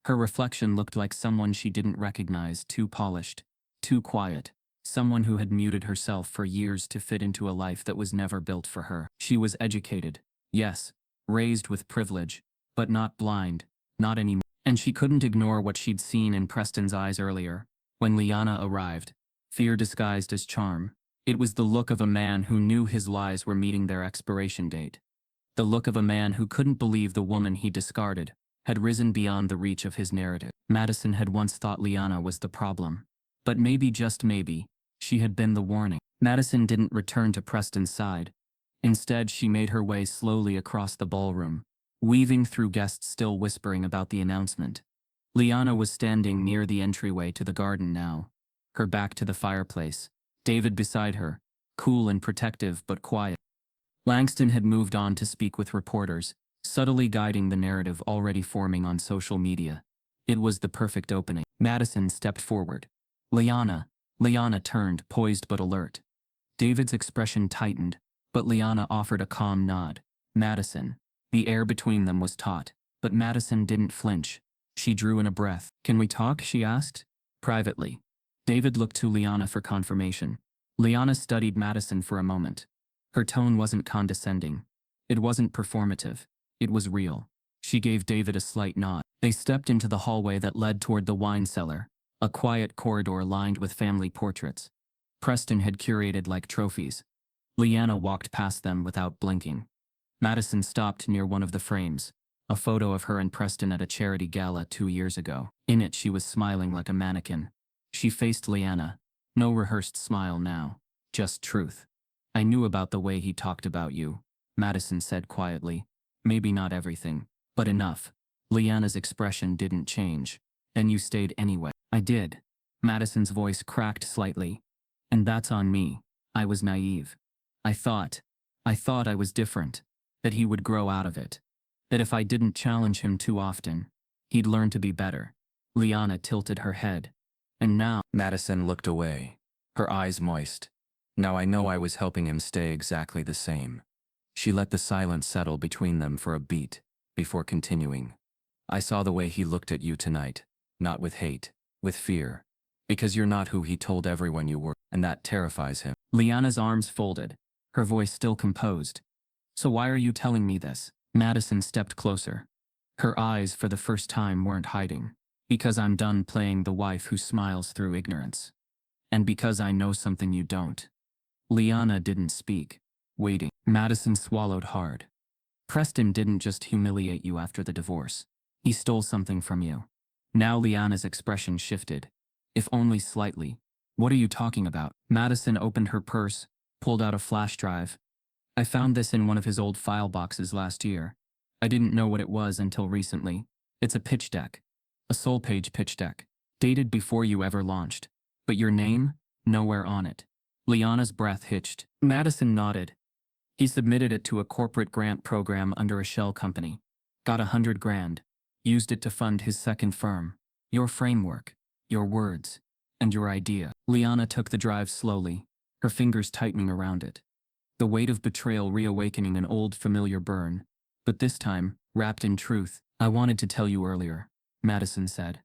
Speaker 1: Her reflection looked like someone she didn't recognize, too polished, too quiet, someone who had muted herself for years to fit into a life that was never built for her. She was educated, yes, raised with privilege, but not blind, not anymore. And she couldn't ignore what she'd seen in Preston's eyes earlier, when Liana arrived, fear disguised as charm. It was the look of a man who knew his lies were meeting their expiration date. The look of a man who couldn't believe the woman he discarded had risen beyond the reach of his narrative. Madison had once thought Liana was the problem. But maybe, just maybe, she had been the warning. Madison didn't return to Preston's side. Instead, she made her way slowly across the ballroom, weaving through guests still whispering about the announcement. Liana was standing near the entryway to the garden now, her back to the fireplace, David beside her, cool and protective but quiet. Langston had moved on to speak with reporters, subtly guiding the narrative already forming on social media. It was the perfect opening. Madison stepped forward. Liana turned, poised but alert. David's expression tightened, but Liana offered a calm nod. Madison. The air between them was taut, but Madison didn't flinch. She drew in a breath. Can we talk? She asked. Privately. David looked to Liana for confirmation. Liana studied Madison for a moment. Her tone wasn't condescending. It wasn't performative. It was real. She gave David a slight nod. They stepped into the hallway that led toward the wine cellar, a quiet corridor lined with family portraits. Preston had curated like trophies. Liana walked past them without blinking. Madison stopped near one of the frames, a photo of her and Preston at a charity gala 2 years ago. In it, she was smiling like a mannequin. She faced Liana. No rehearsed smile now, just truth. I knew about the way he talked about you, Madison said quietly. Maybe not everything, but enough. Liana's expression didn't change. And you stayed anyway. I did. Madison's voice cracked slightly. And that's on me. I was naive. I thought I was different, that he would grow out of it, that if I didn't challenge him too often, he'd learn to be better. Liana tilted her head. And now, Madison looked away, her eyes moist. Now I know I was helping him stay exactly the same. She let the silence settle between them for a beat, before continuing. I saw the way he looked at you tonight, not with hate, with fear. Because you're not who he told everyone you were, and that terrifies him. Liana's arms folded, her voice still composed. So why are you telling me this? Madison stepped closer. Her eyes for the first time weren't hiding. Because I'm done playing the wife who smiles through ignorance. And because I know something you don't. Liana didn't speak, waiting. Madison swallowed hard. Preston didn't just humiliate you after the divorce. He stole something from you. Now Liana's expression shifted, if only slightly. What are you talking about? Madison opened her purse, pulled out a flash drive. I found this in one of his old file boxes last year. I didn't know what it was until recently. It's a pitch deck. A soul-page pitch deck. Dated before you ever launched. But your name? Nowhere on it. Liana's breath hitched. Madison nodded. He submitted it to a corporate grant program under a shell company. Got $100,000. Used it to fund his second firm. Your framework. Your words. And your idea. Liana took the drive slowly, her fingers tightening around it. The weight of betrayal reawakening an old familiar burn. But this time, wrapped in truth. I wanted to tell you earlier, Madison said.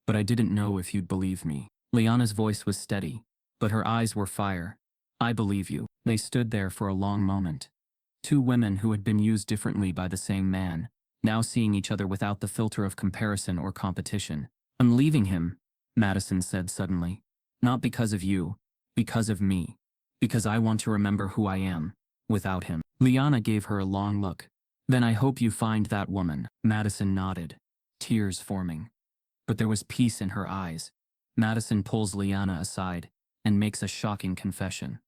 Speaker 1: But I didn't know if you'd believe me. Liana's voice was steady, but her eyes were fire. I believe you. They stood there for a long moment. Two women who had been used differently by the same man, now seeing each other without the filter of comparison or competition. I'm leaving him, Madison said suddenly. Not because of you, because of me. Because I want to remember who I am, without him. Liana gave her a long look. Then I hope you find that woman. Madison nodded, tears forming. But there was peace in her eyes. Madison pulls Liana aside and makes a shocking confession.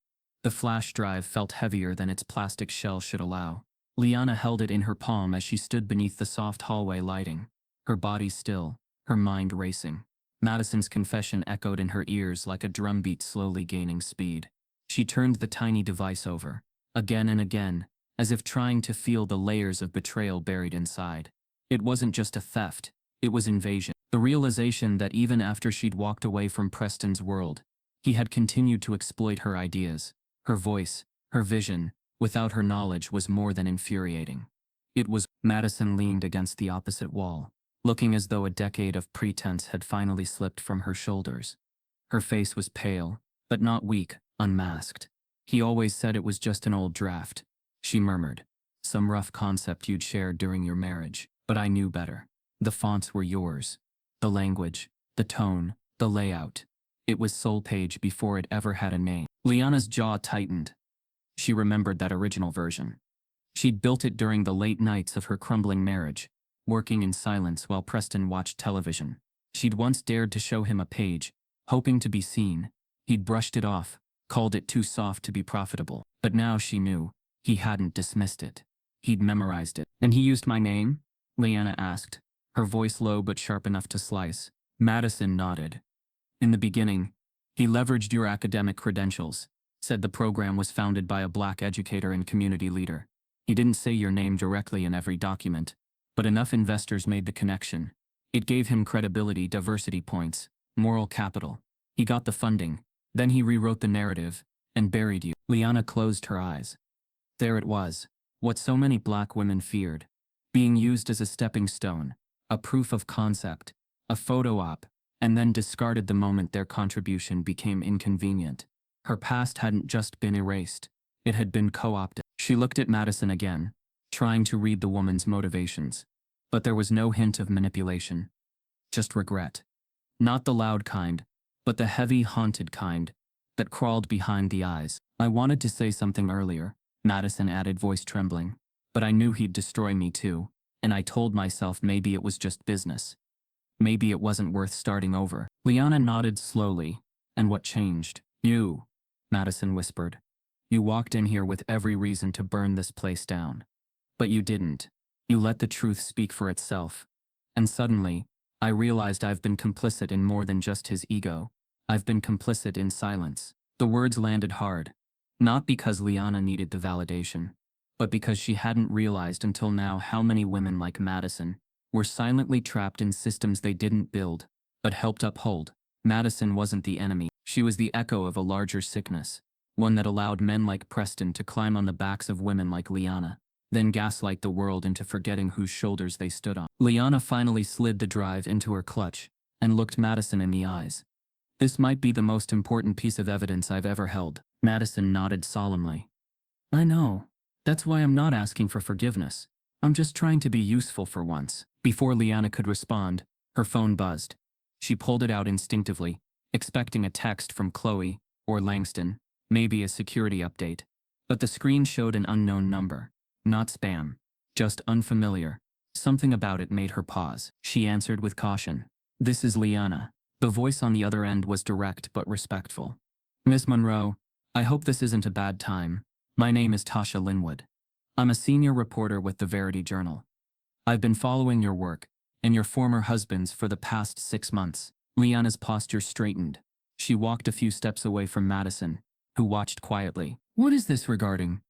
Speaker 1: The flash drive felt heavier than its plastic shell should allow. Liana held it in her palm as she stood beneath the soft hallway lighting, her body still, her mind racing. Madison's confession echoed in her ears like a drumbeat slowly gaining speed. She turned the tiny device over, again and again, as if trying to feel the layers of betrayal buried inside. It wasn't just a theft, it was invasion. The realization that even after she'd walked away from Preston's world, he had continued to exploit her ideas, her voice, her vision, without her knowledge was more than infuriating. It was. Madison leaned against the opposite wall, looking as though a decade of pretense had finally slipped from her shoulders. Her face was pale, but not weak, unmasked. He always said it was just an old draft, she murmured. Some rough concept you'd shared during your marriage, but I knew better. The fonts were yours. The language, the tone, the layout. It was Soul Page before it ever had a name. Liana's jaw tightened. She remembered that original version. She'd built it during the late nights of her crumbling marriage, working in silence while Preston watched television. She'd once dared to show him a page, hoping to be seen. He'd brushed it off, called it too soft to be profitable. But now she knew, he hadn't dismissed it. He'd memorized it. And he used my name? Liana asked, her voice low but sharp enough to slice. Madison nodded. In the beginning, he leveraged your academic credentials, said the program was founded by a black educator and community leader. He didn't say your name directly in every document, but enough investors made the connection. It gave him credibility, diversity points, moral capital. He got the funding, then he rewrote the narrative, and buried you. Liana closed her eyes. There it was, what so many black women feared. Being used as a stepping stone, a proof of concept, a photo op, and then discarded the moment their contribution became inconvenient. Her past hadn't just been erased, it had been co-opted. She looked at Madison again, trying to read the woman's motivations. But there was no hint of manipulation. Just regret. Not the loud kind, but the heavy, haunted kind that crawled behind the eyes. I wanted to say something earlier, Madison added, voice trembling. But I knew he'd destroy me too, and I told myself maybe it was just business. Maybe it wasn't worth starting over. Liana nodded slowly. And what changed? You, Madison whispered. You walked in here with every reason to burn this place down. But you didn't. You let the truth speak for itself. And suddenly, I realized I've been complicit in more than just his ego. I've been complicit in silence. The words landed hard. Not because Liana needed the validation, but because she hadn't realized until now how many women like Madison were silently trapped in systems they didn't build, but helped uphold. Madison wasn't the enemy. She was the echo of a larger sickness, one that allowed men like Preston to climb on the backs of women like Liana, then gaslight the world into forgetting whose shoulders they stood on. Liana finally slid the drive into her clutch and looked Madison in the eyes. This might be the most important piece of evidence I've ever held. Madison nodded solemnly. I know. That's why I'm not asking for forgiveness. I'm just trying to be useful for once. Before Liana could respond, her phone buzzed. She pulled it out instinctively, expecting a text from Chloe or Langston, maybe a security update. But the screen showed an unknown number. Not spam. Just unfamiliar. Something about it made her pause. She answered with caution. This is Liana. The voice on the other end was direct but respectful. Miss Monroe, I hope this isn't a bad time. My name is Tasha Linwood. I'm a senior reporter with the Verity Journal. I've been following your work and your former husband's for the past 6 months. Liana's posture straightened. She walked a few steps away from Madison, who watched quietly. What is this regarding?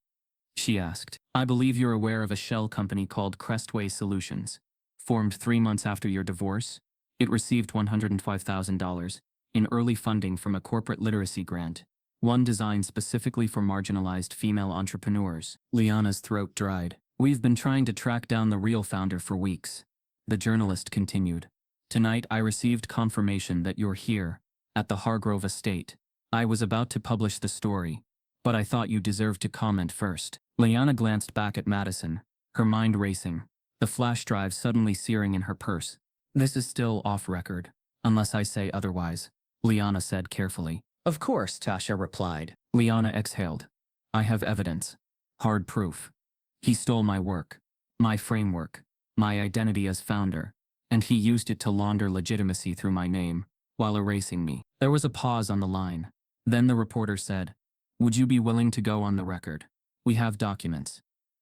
Speaker 1: She asked. I believe you're aware of a shell company called Crestway Solutions. Formed 3 months after your divorce, it received $105,000 in early funding from a corporate literacy grant, one designed specifically for marginalized female entrepreneurs. Liana's throat dried. We've been trying to track down the real founder for weeks. The journalist continued. Tonight I received confirmation that you're here, at the Hargrove estate. I was about to publish the story, but I thought you deserved to comment first. Liana glanced back at Madison, her mind racing, the flash drive suddenly searing in her purse. This is still off record, unless I say otherwise, Liana said carefully. Of course, Tasha replied. Liana exhaled. I have evidence. Hard proof. He stole my work, my framework, my identity as founder, and he used it to launder legitimacy through my name, while erasing me. There was a pause on the line. Then the reporter said, would you be willing to go on the record? We have documents.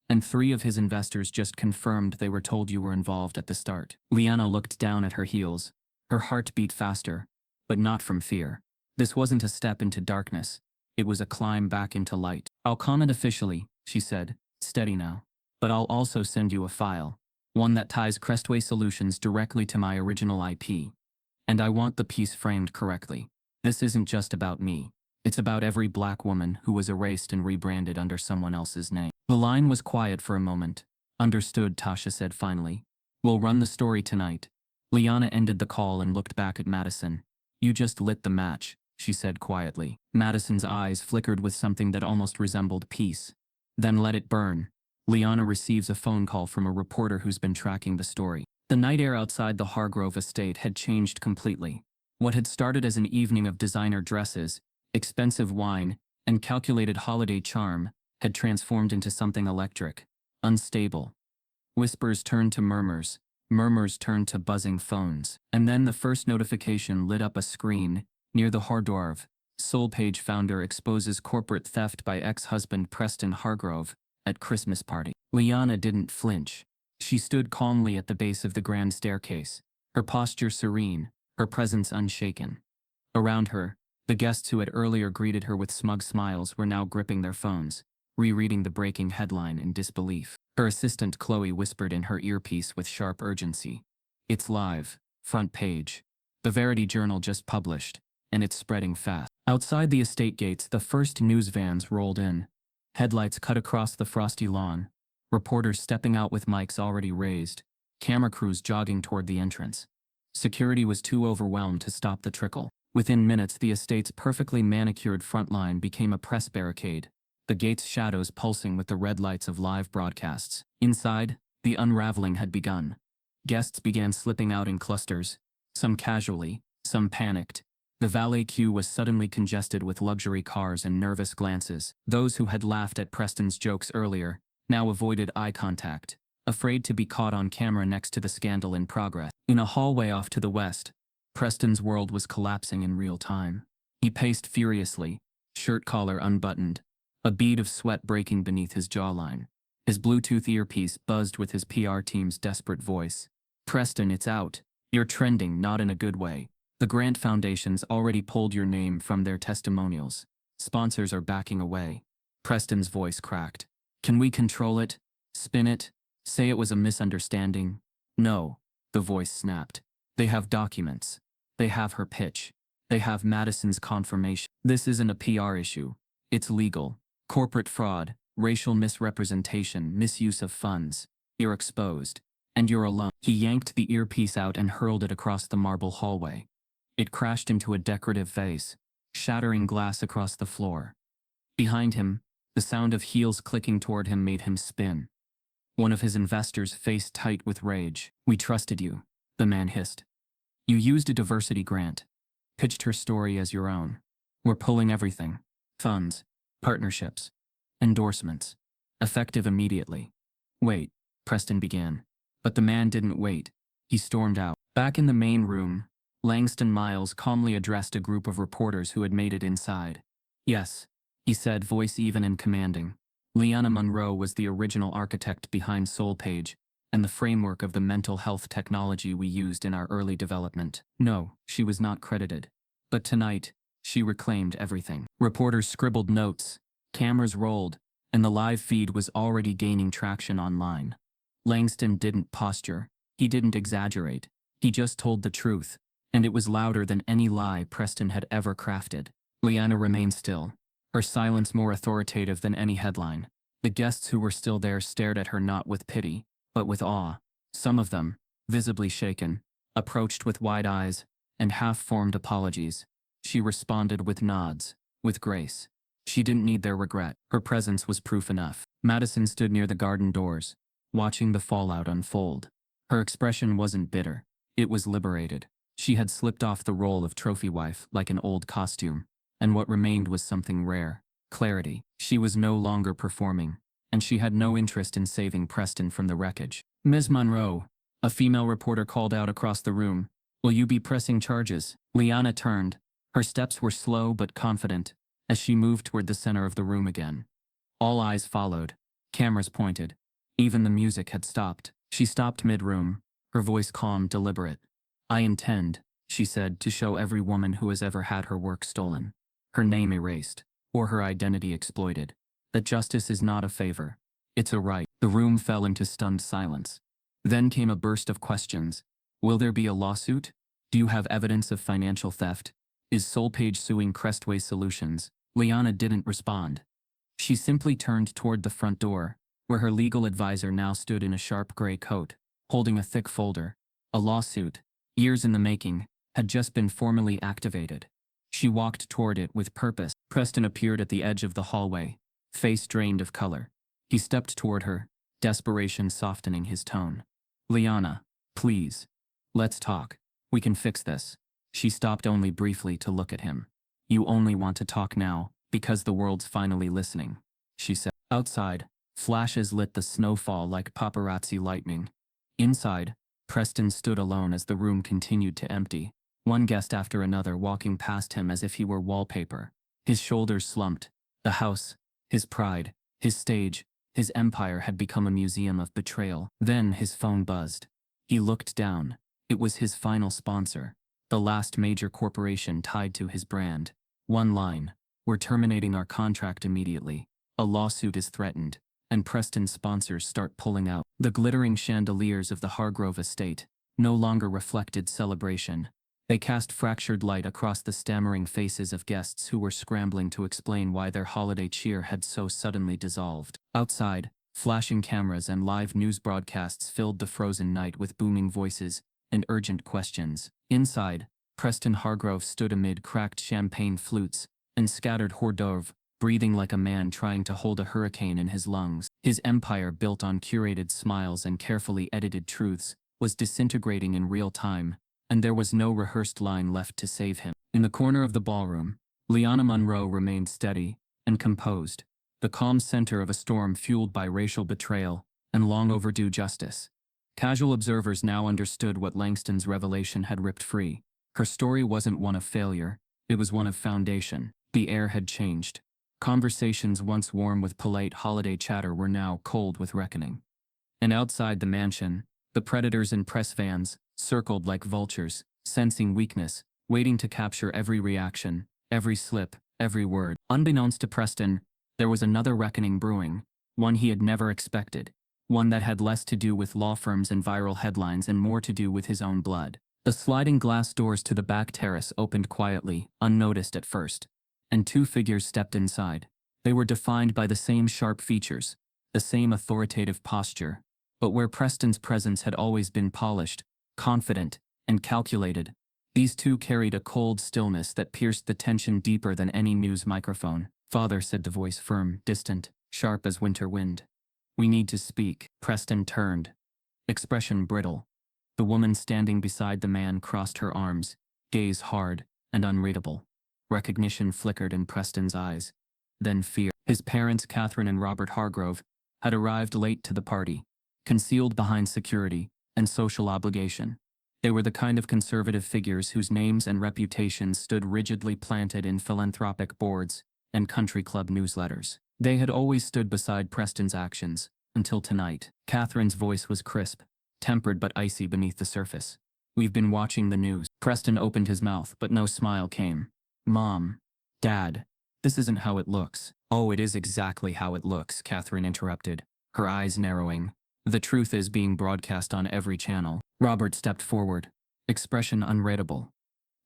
Speaker 1: And 3 of his investors just confirmed they were told you were involved at the start. Liana looked down at her heels. Her heart beat faster, but not from fear. This wasn't a step into darkness. It was a climb back into light. I'll comment officially, she said, steady now. But I'll also send you a file, one that ties Crestway Solutions directly to my original IP. And I want the piece framed correctly. This isn't just about me. It's about every black woman who was erased and rebranded under someone else's name. The line was quiet for a moment. Understood, Tasha said finally. We'll run the story tonight. Liana ended the call and looked back at Madison. You just lit the match, she said quietly. Madison's eyes flickered with something that almost resembled peace. Then let it burn. Liana receives a phone call from a reporter who's been tracking the story. The night air outside the Hargrove estate had changed completely. What had started as an evening of designer dresses, expensive wine, and calculated holiday charm had transformed into something electric, unstable. Whispers turned to murmurs, murmurs turned to buzzing phones, and then the first notification lit up a screen. Near the Hardorv, Soulpage founder exposes corporate theft by ex-husband Preston Hargrove at Christmas party. Liana didn't flinch. She stood calmly at the base of the grand staircase, her posture serene, her presence unshaken. Around her, the guests who had earlier greeted her with smug smiles were now gripping their phones, rereading the breaking headline in disbelief. Her assistant Chloe whispered in her earpiece with sharp urgency. It's live, front page. The Verity Journal just published, and it's spreading fast. Outside the estate gates, the first news vans rolled in. Headlights cut across the frosty lawn, reporters stepping out with mics already raised, camera crews jogging toward the entrance. Security was too overwhelmed to stop the trickle. Within minutes, the estate's perfectly manicured front line became a press barricade, the gate's shadows pulsing with the red lights of live broadcasts. Inside, the unraveling had begun. Guests began slipping out in clusters, some casually, some panicked. The valet queue was suddenly congested with luxury cars and nervous glances. Those who had laughed at Preston's jokes earlier now avoided eye contact, afraid to be caught on camera next to the scandal in progress. In a hallway off to the west, Preston's world was collapsing in real time. He paced furiously, shirt collar unbuttoned, a bead of sweat breaking beneath his jawline. His Bluetooth earpiece buzzed with his PR team's desperate voice. "Preston, it's out. You're trending, not in a good way. The Grant Foundation's already pulled your name from their testimonials. Sponsors are backing away." Preston's voice cracked. "Can we control it? Spin it? Say it was a misunderstanding?" "No," the voice snapped. "They have documents. They have her pitch. They have Madison's confirmation. This isn't a PR issue. It's legal. Corporate fraud, racial misrepresentation, misuse of funds. You're exposed. And you're alone." He yanked the earpiece out and hurled it across the marble hallway. It crashed into a decorative vase, shattering glass across the floor. Behind him, the sound of heels clicking toward him made him spin. One of his investors faced tight with rage. "We trusted you," the man hissed. "You used a diversity grant. Pitched her story as your own. We're pulling everything. Funds, partnerships, endorsements. Effective immediately." "Wait," Preston began. But the man didn't wait. He stormed out. Back in the main room, Langston Miles calmly addressed a group of reporters who had made it inside. "Yes," he said, voice even and commanding. "Leanna Monroe was the original architect behind SoulPage and the framework of the mental health technology we used in our early development. No, she was not credited. But tonight, she reclaimed everything." Reporters scribbled notes, cameras rolled, and the live feed was already gaining traction online. Langston didn't posture. He didn't exaggerate. He just told the truth, and it was louder than any lie Preston had ever crafted. Leanna remained still, her silence more authoritative than any headline. The guests who were still there stared at her not with pity, but with awe. Some of them, visibly shaken, approached with wide eyes and half-formed apologies. She responded with nods, with grace. She didn't need their regret. Her presence was proof enough. Madison stood near the garden doors, watching the fallout unfold. Her expression wasn't bitter. It was liberated. She had slipped off the role of trophy wife like an old costume, and what remained was something rare: clarity. She was no longer performing, and she had no interest in saving Preston from the wreckage. "Ms. Monroe," a female reporter called out across the room, "will you be pressing charges?" Leanna turned. Her steps were slow but confident, as she moved toward the center of the room again. All eyes followed. Cameras pointed. Even the music had stopped. She stopped mid-room, her voice calm, deliberate. "I intend," she said, "to show every woman who has ever had her work stolen, her name erased, or her identity exploited, that justice is not a favor. It's a right." The room fell into stunned silence. Then came a burst of questions. "Will there be a lawsuit? Do you have evidence of financial theft? Is SoulPage suing Crestway Solutions?" Liana didn't respond. She simply turned toward the front door, where her legal advisor now stood in a sharp gray coat, holding a thick folder. A lawsuit, years in the making, had just been formally activated. She walked toward it with purpose. Preston appeared at the edge of the hallway, face drained of color. He stepped toward her, desperation softening his tone. "Liana, please. Let's talk. We can fix this." She stopped only briefly to look at him. "You only want to talk now, because the world's finally listening," she said. Outside, flashes lit the snowfall like paparazzi lightning. Inside, Preston stood alone as the room continued to empty, one guest after another walking past him as if he were wallpaper. His shoulders slumped. The house, his pride, his stage, his empire had become a museum of betrayal. Then his phone buzzed. He looked down. It was his final sponsor, the last major corporation tied to his brand. One line: "We're terminating our contract immediately. A lawsuit is threatened." And Preston's sponsors start pulling out. The glittering chandeliers of the Hargrove estate no longer reflected celebration. They cast fractured light across the stammering faces of guests who were scrambling to explain why their holiday cheer had so suddenly dissolved. Outside, flashing cameras and live news broadcasts filled the frozen night with booming voices, and urgent questions. Inside, Preston Hargrove stood amid cracked champagne flutes and scattered hors d'oeuvres, breathing like a man trying to hold a hurricane in his lungs. His empire, built on curated smiles and carefully edited truths, was disintegrating in real time, and there was no rehearsed line left to save him. In the corner of the ballroom, Liana Monroe remained steady and composed, the calm center of a storm fueled by racial betrayal and long overdue justice. Casual observers now understood what Langston's revelation had ripped free. Her story wasn't one of failure, it was one of foundation. The air had changed. Conversations once warm with polite holiday chatter were now cold with reckoning. And outside the mansion, the predators in press vans circled like vultures, sensing weakness, waiting to capture every reaction, every slip, every word. Unbeknownst to Preston, there was another reckoning brewing, one he had never expected, one that had less to do with law firms and viral headlines and more to do with his own blood. The sliding glass doors to the back terrace opened quietly, unnoticed at first, and two figures stepped inside. They were defined by the same sharp features, the same authoritative posture, but where Preston's presence had always been polished, confident, and calculated, these two carried a cold stillness that pierced the tension deeper than any news microphone. "Father," said the voice, firm, distant, sharp as winter wind. "We need to speak." Preston turned, expression brittle. The woman standing beside the man crossed her arms, gaze hard and unreadable. Recognition flickered in Preston's eyes, then fear. His parents, Catherine and Robert Hargrove, had arrived late to the party, concealed behind security and social obligation. They were the kind of conservative figures whose names and reputations stood rigidly planted in philanthropic boards and country club newsletters. They had always stood beside Preston's actions, until tonight. Catherine's voice was crisp, tempered but icy beneath the surface. "We've been watching the news." Preston opened his mouth, but no smile came. "Mom, Dad, this isn't how it looks." "Oh, it is exactly how it looks," Catherine interrupted, her eyes narrowing. "The truth is being broadcast on every channel." Robert stepped forward, expression unreadable.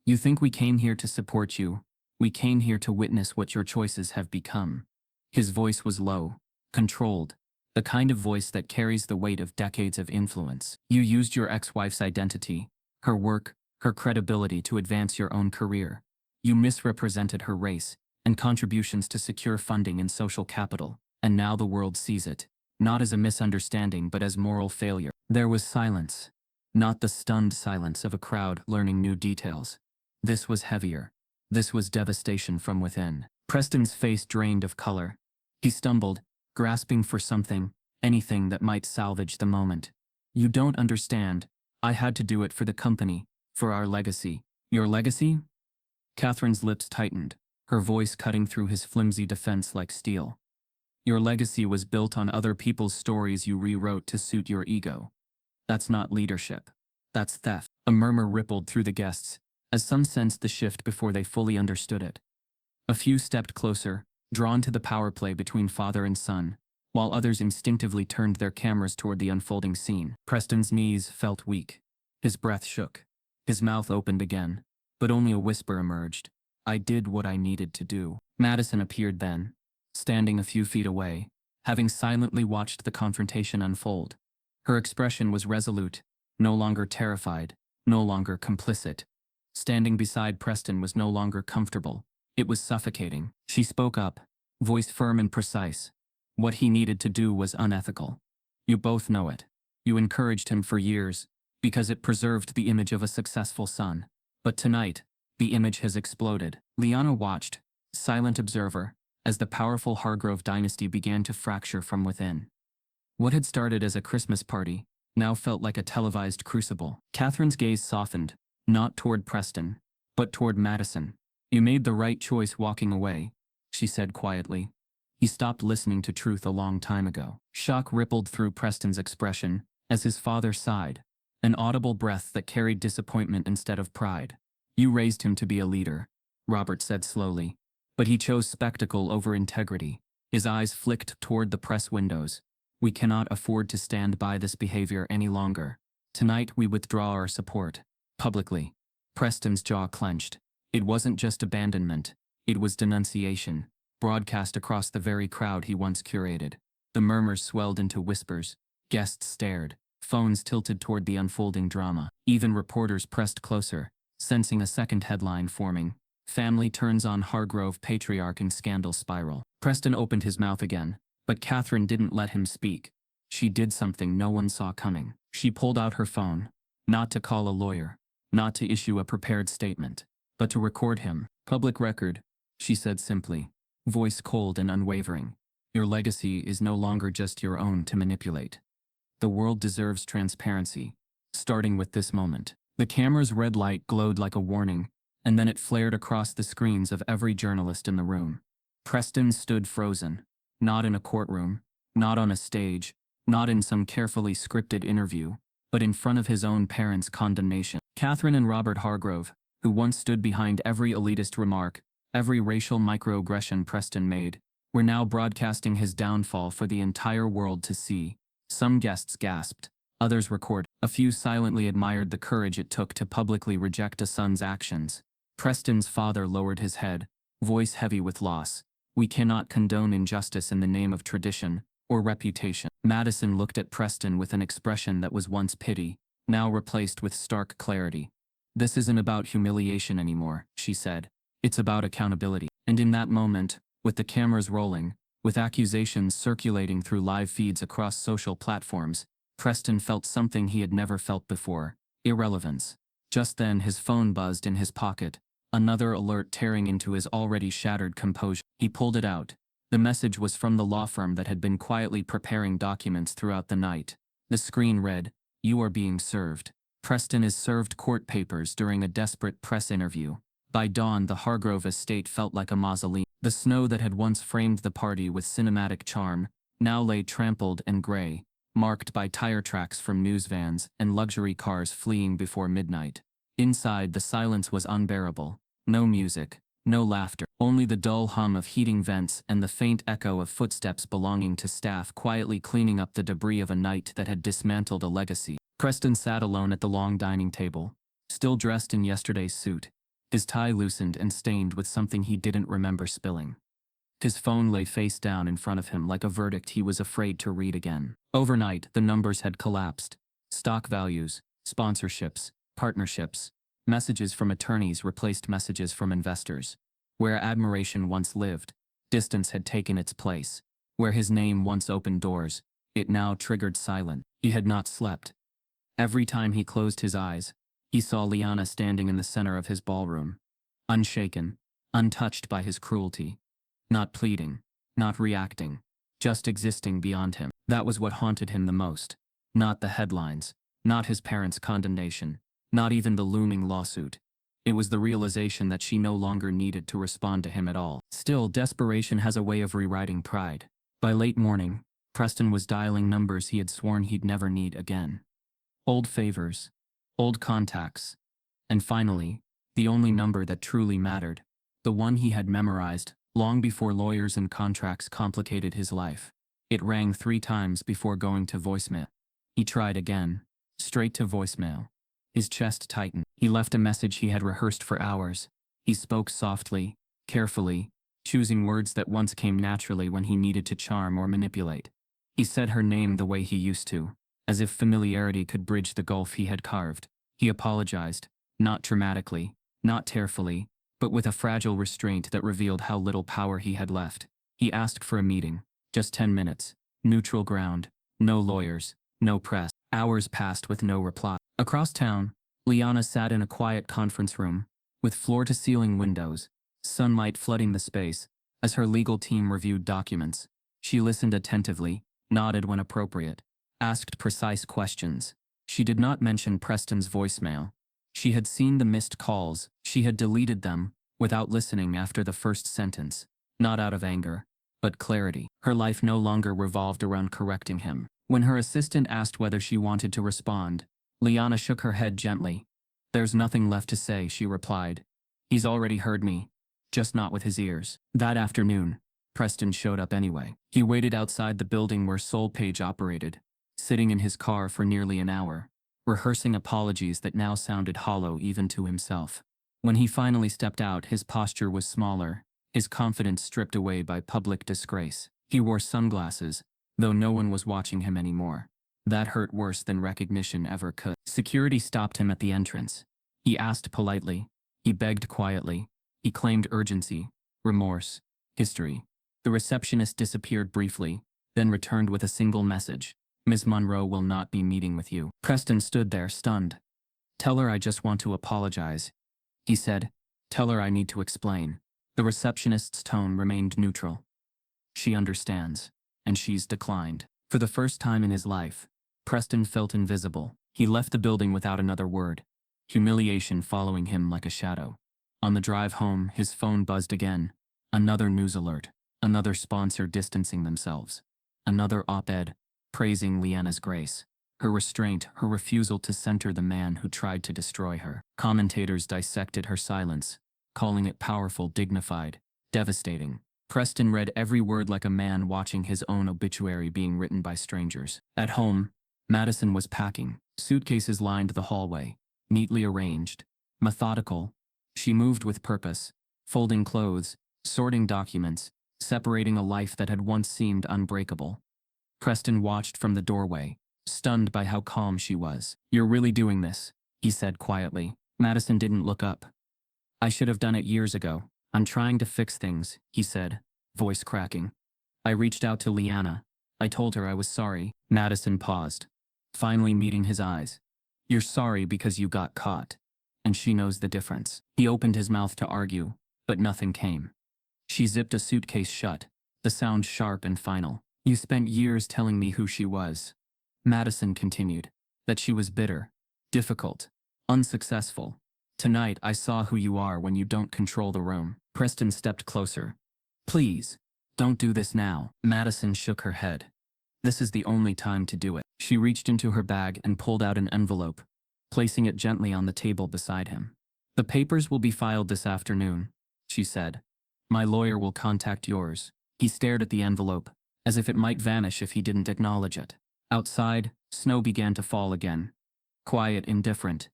Speaker 1: "You think we came here to support you? We came here to witness what your choices have become." His voice was low, controlled, the kind of voice that carries the weight of decades of influence. "You used your ex-wife's identity, her work, her credibility to advance your own career. You misrepresented her race and contributions to secure funding and social capital, and now the world sees it, not as a misunderstanding but as moral failure." There was silence, not the stunned silence of a crowd learning new details. This was heavier. This was devastation from within. Preston's face drained of color. He stumbled, grasping for something, anything that might salvage the moment. "You don't understand. I had to do it for the company, for our legacy." "Your legacy?" Catherine's lips tightened, her voice cutting through his flimsy defense like steel. "Your legacy was built on other people's stories you rewrote to suit your ego. That's not leadership. That's theft." A murmur rippled through the guests, as some sensed the shift before they fully understood it. A few stepped closer, drawn to the power play between father and son, while others instinctively turned their cameras toward the unfolding scene. Preston's knees felt weak. His breath shook. His mouth opened again, but only a whisper emerged. "I did what I needed to do." Madison appeared then, standing a few feet away, having silently watched the confrontation unfold. Her expression was resolute, no longer terrified, no longer complicit. Standing beside Preston was no longer comfortable. It was suffocating. She spoke up, voice firm and precise. "What he needed to do was unethical. You both know it. You encouraged him for years, because it preserved the image of a successful son. But tonight, the image has exploded." Liana watched, silent observer, as the powerful Hargrove dynasty began to fracture from within. What had started as a Christmas party now felt like a televised crucible. Catherine's gaze softened, not toward Preston, but toward Madison. "You made the right choice walking away," she said quietly. "He stopped listening to truth a long time ago." Shock rippled through Preston's expression as his father sighed, an audible breath that carried disappointment instead of pride. "You raised him to be a leader," Robert said slowly, "but he chose spectacle over integrity." His eyes flicked toward the press windows. "We cannot afford to stand by this behavior any longer. Tonight we withdraw our support. Publicly." Preston's jaw clenched. It wasn't just abandonment, it was denunciation, broadcast across the very crowd he once curated. The murmurs swelled into whispers. Guests stared, phones tilted toward the unfolding drama. Even reporters pressed closer, sensing a second headline forming. Family turns on Hargrove patriarch in scandal spiral. Preston opened his mouth again, but Catherine didn't let him speak. She did something no one saw coming. She pulled out her phone, not to call a lawyer, not to issue a prepared statement, but to record him. Public record, she said simply, voice cold and unwavering. Your legacy is no longer just your own to manipulate. The world deserves transparency, starting with this moment. The camera's red light glowed like a warning, and then it flared across the screens of every journalist in the room. Preston stood frozen, not in a courtroom, not on a stage, not in some carefully scripted interview, but in front of his own parents' condemnation. Catherine and Robert Hargrove, who once stood behind every elitist remark, every racial microaggression Preston made, were now broadcasting his downfall for the entire world to see. Some guests gasped, others recorded. A few silently admired the courage it took to publicly reject a son's actions. Preston's father lowered his head, voice heavy with loss. We cannot condone injustice in the name of tradition or reputation. Madison looked at Preston with an expression that was once pity, now replaced with stark clarity. This isn't about humiliation anymore, she said. It's about accountability. And in that moment, with the cameras rolling, with accusations circulating through live feeds across social platforms, Preston felt something he had never felt before: irrelevance. Just then his phone buzzed in his pocket, another alert tearing into his already shattered composure. He pulled it out. The message was from the law firm that had been quietly preparing documents throughout the night. The screen read, "You are being served. Preston is served court papers during a desperate press interview." By dawn, the Hargrove estate felt like a mausoleum. The snow that had once framed the party with cinematic charm now lay trampled and gray, marked by tire tracks from news vans and luxury cars fleeing before midnight. Inside, the silence was unbearable. No music, no laughter, only the dull hum of heating vents and the faint echo of footsteps belonging to staff quietly cleaning up the debris of a night that had dismantled a legacy. Preston sat alone at the long dining table, still dressed in yesterday's suit, his tie loosened and stained with something he didn't remember spilling. His phone lay face down in front of him like a verdict he was afraid to read again. Overnight, the numbers had collapsed. Stock values, sponsorships, partnerships, messages from attorneys replaced messages from investors. Where admiration once lived, distance had taken its place. Where his name once opened doors, it now triggered silence. He had not slept. Every time he closed his eyes, he saw Liana standing in the center of his ballroom, unshaken, untouched by his cruelty. Not pleading, not reacting, just existing beyond him. That was what haunted him the most. Not the headlines, not his parents' condemnation, not even the looming lawsuit. It was the realization that she no longer needed to respond to him at all. Still, desperation has a way of rewriting pride. By late morning, Preston was dialing numbers he had sworn he'd never need again. Old favors, old contacts, and finally, the only number that truly mattered, the one he had memorized long before lawyers and contracts complicated his life. It rang 3 times before going to voicemail. He tried again, straight to voicemail. His chest tightened. He left a message he had rehearsed for hours. He spoke softly, carefully, choosing words that once came naturally when he needed to charm or manipulate. He said her name the way he used to, as if familiarity could bridge the gulf he had carved. He apologized, not dramatically, not tearfully, but with a fragile restraint that revealed how little power he had left. He asked for a meeting, just 10 minutes, neutral ground, no lawyers, no press. Hours passed with no reply. Across town, Liana sat in a quiet conference room, with floor-to-ceiling windows, sunlight flooding the space, as her legal team reviewed documents. She listened attentively, nodded when appropriate, asked precise questions. She did not mention Preston's voicemail. She had seen the missed calls. She had deleted them, without listening after the first sentence, not out of anger, but clarity. Her life no longer revolved around correcting him. When her assistant asked whether she wanted to respond, Liana shook her head gently. "There's nothing left to say," she replied. "He's already heard me, just not with his ears." That afternoon, Preston showed up anyway. He waited outside the building where Soul Page operated, sitting in his car for nearly an hour, rehearsing apologies that now sounded hollow even to himself. When he finally stepped out, his posture was smaller, his confidence stripped away by public disgrace. He wore sunglasses, though no one was watching him anymore. That hurt worse than recognition ever could. Security stopped him at the entrance. He asked politely. He begged quietly. He claimed urgency, remorse, history. The receptionist disappeared briefly, then returned with a single message. Ms. Monroe will not be meeting with you. Preston stood there, stunned. Tell her I just want to apologize, he said. Tell her I need to explain. The receptionist's tone remained neutral. She understands, and she's declined. For the first time in his life, Preston felt invisible. He left the building without another word, humiliation following him like a shadow. On the drive home, his phone buzzed again. Another news alert, another sponsor distancing themselves, another op-ed praising Liana's grace, her restraint, her refusal to center the man who tried to destroy her. Commentators dissected her silence, calling it powerful, dignified, devastating. Preston read every word like a man watching his own obituary being written by strangers. At home, Madison was packing. Suitcases lined the hallway, neatly arranged, methodical. She moved with purpose, folding clothes, sorting documents, separating a life that had once seemed unbreakable. Preston watched from the doorway, stunned by how calm she was. You're really doing this, he said quietly. Madison didn't look up. I should have done it years ago. I'm trying to fix things, he said, voice cracking. I reached out to Liana. I told her I was sorry. Madison paused, finally meeting his eyes. You're sorry because you got caught, and she knows the difference. He opened his mouth to argue, but nothing came. She zipped a suitcase shut, the sound sharp and final. You spent years telling me who she was, Madison continued, that she was bitter, difficult, unsuccessful. Tonight I saw who you are when you don't control the room. Preston stepped closer. Please, don't do this now. Madison shook her head. This is the only time to do it. She reached into her bag and pulled out an envelope, placing it gently on the table beside him. The papers will be filed this afternoon, she said. My lawyer will contact yours. He stared at the envelope, as if it might vanish if he didn't acknowledge it. Outside, snow began to fall again. Quiet, indifferent.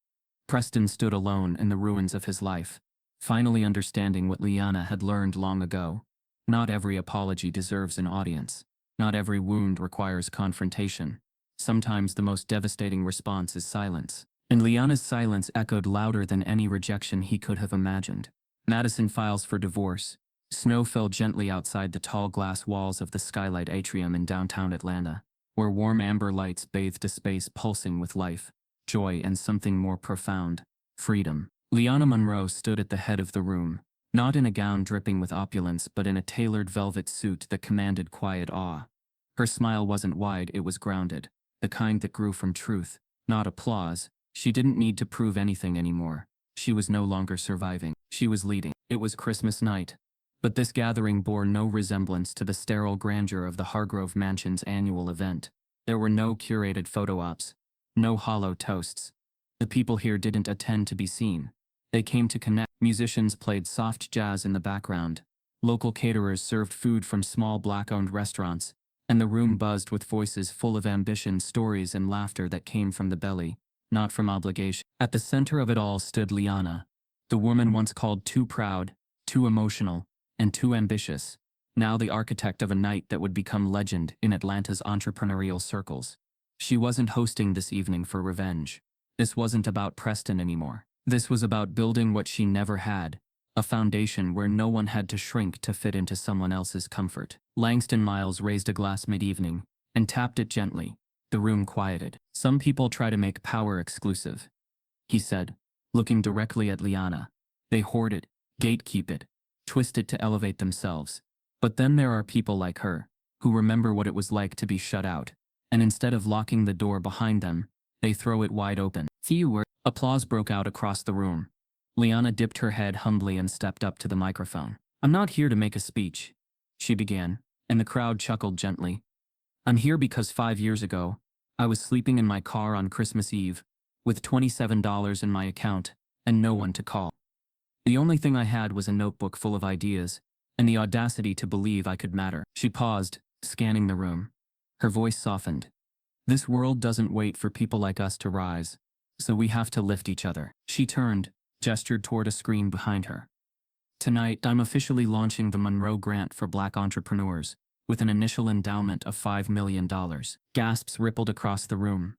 Speaker 1: Preston stood alone in the ruins of his life, finally understanding what Liana had learned long ago. Not every apology deserves an audience. Not every wound requires confrontation. Sometimes the most devastating response is silence. And Liana's silence echoed louder than any rejection he could have imagined. Madison files for divorce. Snow fell gently outside the tall glass walls of the Skylight Atrium in downtown Atlanta, where warm amber lights bathed a space pulsing with life, joy, and something more profound, freedom. Liana Monroe stood at the head of the room, not in a gown dripping with opulence but in a tailored velvet suit that commanded quiet awe. Her smile wasn't wide, it was grounded, the kind that grew from truth, not applause. She didn't need to prove anything anymore. She was no longer surviving, she was leading. It was Christmas night. But this gathering bore no resemblance to the sterile grandeur of the Hargrove Mansion's annual event. There were no curated photo ops, no hollow toasts. The people here didn't attend to be seen. They came to connect. Musicians played soft jazz in the background. Local caterers served food from small black-owned restaurants, and the room buzzed with voices full of ambition, stories, and laughter that came from the belly, not from obligation. At the center of it all stood Liana, the woman once called too proud, too emotional, and too ambitious, now the architect of a night that would become legend in Atlanta's entrepreneurial circles. She wasn't hosting this evening for revenge. This wasn't about Preston anymore. This was about building what she never had, a foundation where no one had to shrink to fit into someone else's comfort. Langston Miles raised a glass mid-evening and tapped it gently. The room quieted. Some people try to make power exclusive, he said, looking directly at Liana. They hoard it, gatekeep it, twist it to elevate themselves. But then there are people like her, who remember what it was like to be shut out, and instead of locking the door behind them, they throw it wide open. Applause broke out across the room. Liana dipped her head humbly and stepped up to the microphone. I'm not here to make a speech, she began, and the crowd chuckled gently. I'm here because 5 years ago, I was sleeping in my car on Christmas Eve, with $27 in my account, and no one to call. The only thing I had was a notebook full of ideas, and the audacity to believe I could matter. She paused, scanning the room. Her voice softened. This world doesn't wait for people like us to rise, so we have to lift each other. She turned, gestured toward a screen behind her. Tonight, I'm officially launching the Monroe Grant for Black entrepreneurs, with an initial endowment of $5 million. Gasps rippled across the room.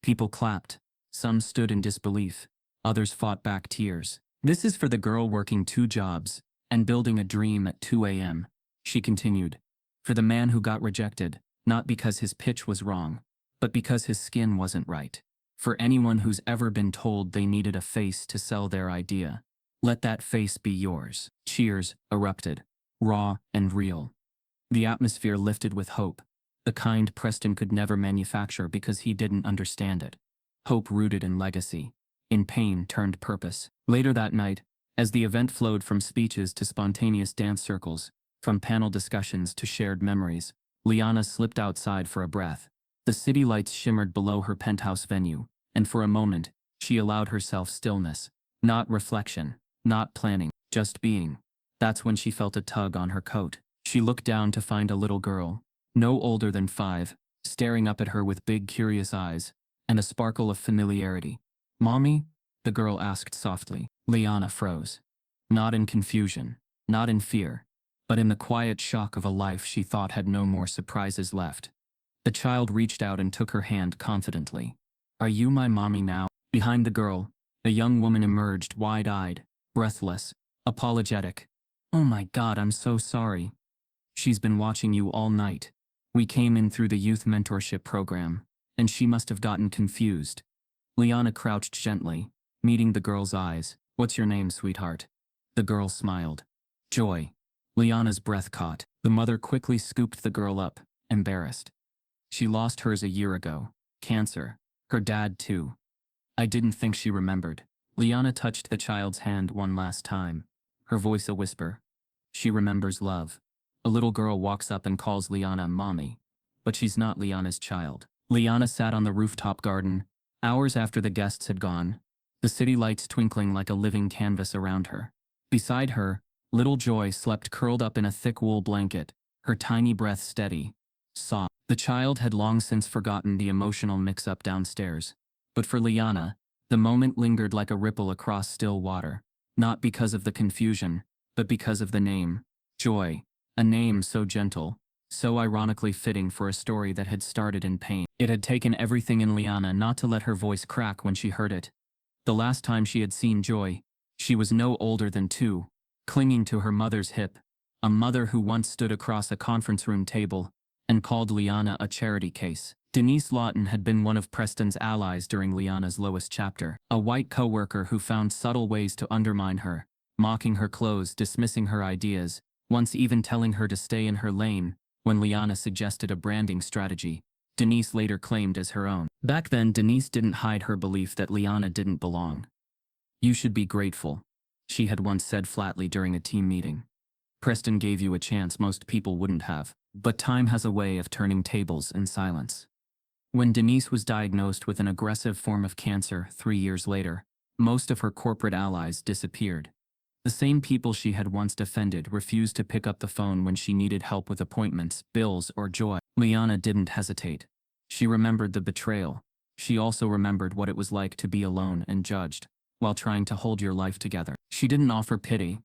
Speaker 1: People clapped. Some stood in disbelief. Others fought back tears. "This is for the girl working 2 jobs and building a dream at 2 a.m., she continued. "For the man who got rejected, not because his pitch was wrong, but because his skin wasn't right. For anyone who's ever been told they needed a face to sell their idea, let that face be yours." Cheers erupted, raw and real. The atmosphere lifted with hope, the kind Preston could never manufacture because he didn't understand it. Hope rooted in legacy, in pain turned purpose. Later that night, as the event flowed from speeches to spontaneous dance circles, from panel discussions to shared memories, Liana slipped outside for a breath. The city lights shimmered below her penthouse venue, and for a moment, she allowed herself stillness. Not reflection, not planning, just being. That's when she felt a tug on her coat. She looked down to find a little girl, no older than 5, staring up at her with big curious eyes, and a sparkle of familiarity. "Mommy?" the girl asked softly. Liana froze. Not in confusion, not in fear, but in the quiet shock of a life she thought had no more surprises left. The child reached out and took her hand confidently. "Are you my mommy now?" Behind the girl, a young woman emerged, wide-eyed, breathless, apologetic. "Oh my God, I'm so sorry. She's been watching you all night. We came in through the youth mentorship program, and she must have gotten confused." Liana crouched gently, meeting the girl's eyes. "What's your name, sweetheart?" The girl smiled. "Joy." Liana's breath caught. The mother quickly scooped the girl up, embarrassed. "She lost hers a year ago. Cancer. Her dad too." "I didn't think she remembered." Liana touched the child's hand one last time, her voice a whisper. "She remembers love." A little girl walks up and calls Liana mommy, but she's not Liana's child. Liana sat on the rooftop garden, hours after the guests had gone, the city lights twinkling like a living canvas around her. Beside her, little Joy slept curled up in a thick wool blanket, her tiny breath steady, soft. The child had long since forgotten the emotional mix-up downstairs, but for Liana, the moment lingered like a ripple across still water, not because of the confusion, but because of the name, Joy. A name so gentle, so ironically fitting for a story that had started in pain. It had taken everything in Liana not to let her voice crack when she heard it. The last time she had seen Joy, she was no older than 2, clinging to her mother's hip, a mother who once stood across a conference room table and called Liana a charity case. Denise Lawton had been one of Preston's allies during Liana's lowest chapter, a white coworker who found subtle ways to undermine her, mocking her clothes, dismissing her ideas, once even telling her to stay in her lane. When Liana suggested a branding strategy Denise later claimed as her own. Back then, Denise didn't hide her belief that Liana didn't belong. "You should be grateful," she had once said flatly during a team meeting. "Preston gave you a chance most people wouldn't have." But time has a way of turning tables in silence. When Denise was diagnosed with an aggressive form of cancer 3 years later, most of her corporate allies disappeared. The same people she had once defended refused to pick up the phone when she needed help with appointments, bills, or Joy. Liana didn't hesitate. She remembered the betrayal. She also remembered what it was like to be alone and judged, while trying to hold your life together. She didn't offer pity.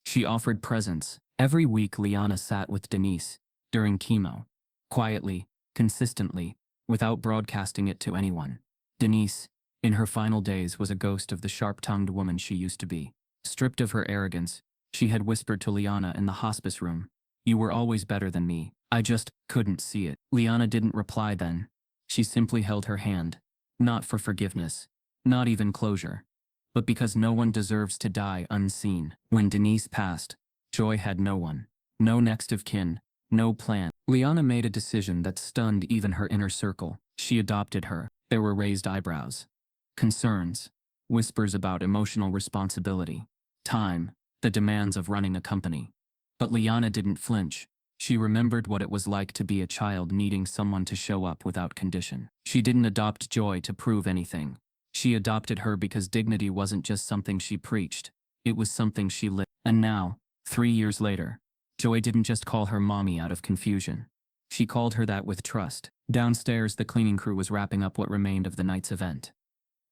Speaker 1: She offered presence. Every week Liana sat with Denise, during chemo. Quietly, consistently, without broadcasting it to anyone. Denise, in her final days, was a ghost of the sharp-tongued woman she used to be. Stripped of her arrogance, she had whispered to Liana in the hospice room, "You were always better than me. I just couldn't see it." Liana didn't reply then. She simply held her hand. Not for forgiveness. Not even closure. But because no one deserves to die unseen. When Denise passed, Joy had no one. No next of kin. No plan. Liana made a decision that stunned even her inner circle. She adopted her. There were raised eyebrows. Concerns. Whispers about emotional responsibility. Time. The demands of running a company. But Liana didn't flinch. She remembered what it was like to be a child needing someone to show up without condition. She didn't adopt Joy to prove anything. She adopted her because dignity wasn't just something she preached. It was something she lived. And now, 3 years later, Joy didn't just call her mommy out of confusion. She called her that with trust. Downstairs, the cleaning crew was wrapping up what remained of the night's event.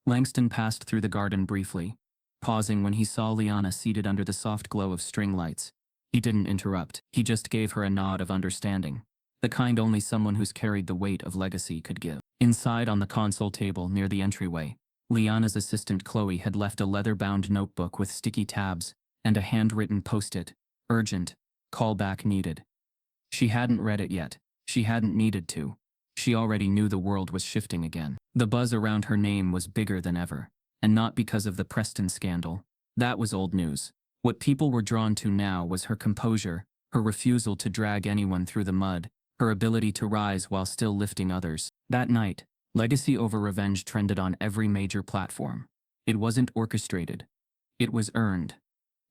Speaker 1: Langston passed through the garden briefly, pausing when he saw Liana seated under the soft glow of string lights. He didn't interrupt. He just gave her a nod of understanding, the kind only someone who's carried the weight of legacy could give. Inside on the console table near the entryway, Liana's assistant Chloe had left a leather-bound notebook with sticky tabs and a handwritten post-it, urgent, callback needed. She hadn't read it yet. She hadn't needed to. She already knew the world was shifting again. The buzz around her name was bigger than ever, and not because of the Preston scandal. That was old news. What people were drawn to now was her composure, her refusal to drag anyone through the mud, her ability to rise while still lifting others. That night, legacy over revenge trended on every major platform. It wasn't orchestrated. It was earned.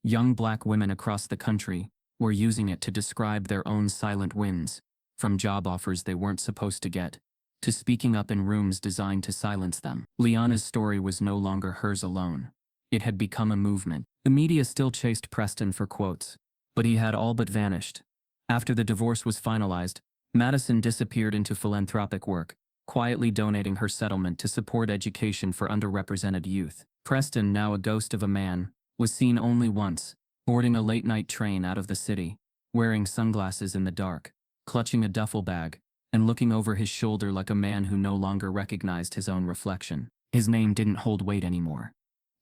Speaker 1: Young black women across the country were using it to describe their own silent wins, from job offers they weren't supposed to get, to speaking up in rooms designed to silence them. Liana's story was no longer hers alone. It had become a movement. The media still chased Preston for quotes, but he had all but vanished. After the divorce was finalized, Madison disappeared into philanthropic work, quietly donating her settlement to support education for underrepresented youth. Preston, now a ghost of a man, was seen only once, boarding a late-night train out of the city, wearing sunglasses in the dark, clutching a duffel bag, and looking over his shoulder like a man who no longer recognized his own reflection. His name didn't hold weight anymore.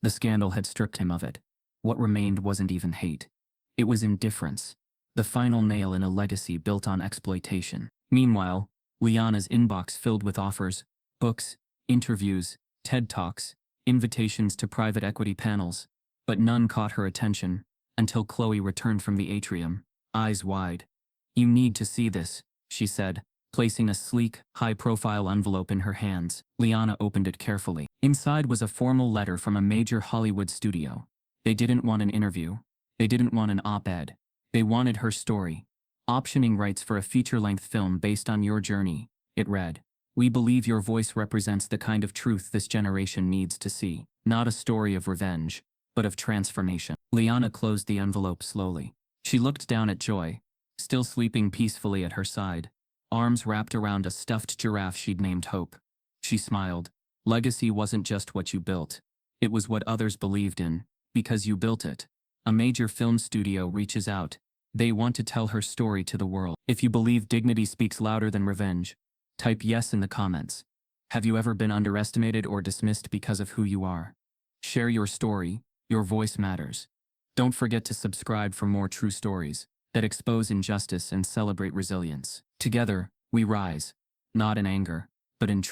Speaker 1: The scandal had stripped him of it. What remained wasn't even hate. It was indifference, the final nail in a legacy built on exploitation. Meanwhile, Liana's inbox filled with offers, books, interviews, TED Talks, invitations to private equity panels, but none caught her attention until Chloe returned from the atrium, eyes wide. "You need to see this," she said, placing a sleek, high-profile envelope in her hands. Liana opened it carefully. Inside was a formal letter from a major Hollywood studio. They didn't want an interview. They didn't want an op-ed. They wanted her story. "Optioning rights for a feature-length film based on your journey," it read. "We believe your voice represents the kind of truth this generation needs to see. Not a story of revenge, but of transformation." Liana closed the envelope slowly. She looked down at Joy, still sleeping peacefully at her side, arms wrapped around a stuffed giraffe she'd named Hope. She smiled. Legacy wasn't just what you built. It was what others believed in, because you built it. A major film studio reaches out. They want to tell her story to the world. If you believe dignity speaks louder than revenge, type yes in the comments. Have you ever been underestimated or dismissed because of who you are? Share your story. Your voice matters. Don't forget to subscribe for more true stories that expose injustice and celebrate resilience. Together, we rise, not in anger, but in truth.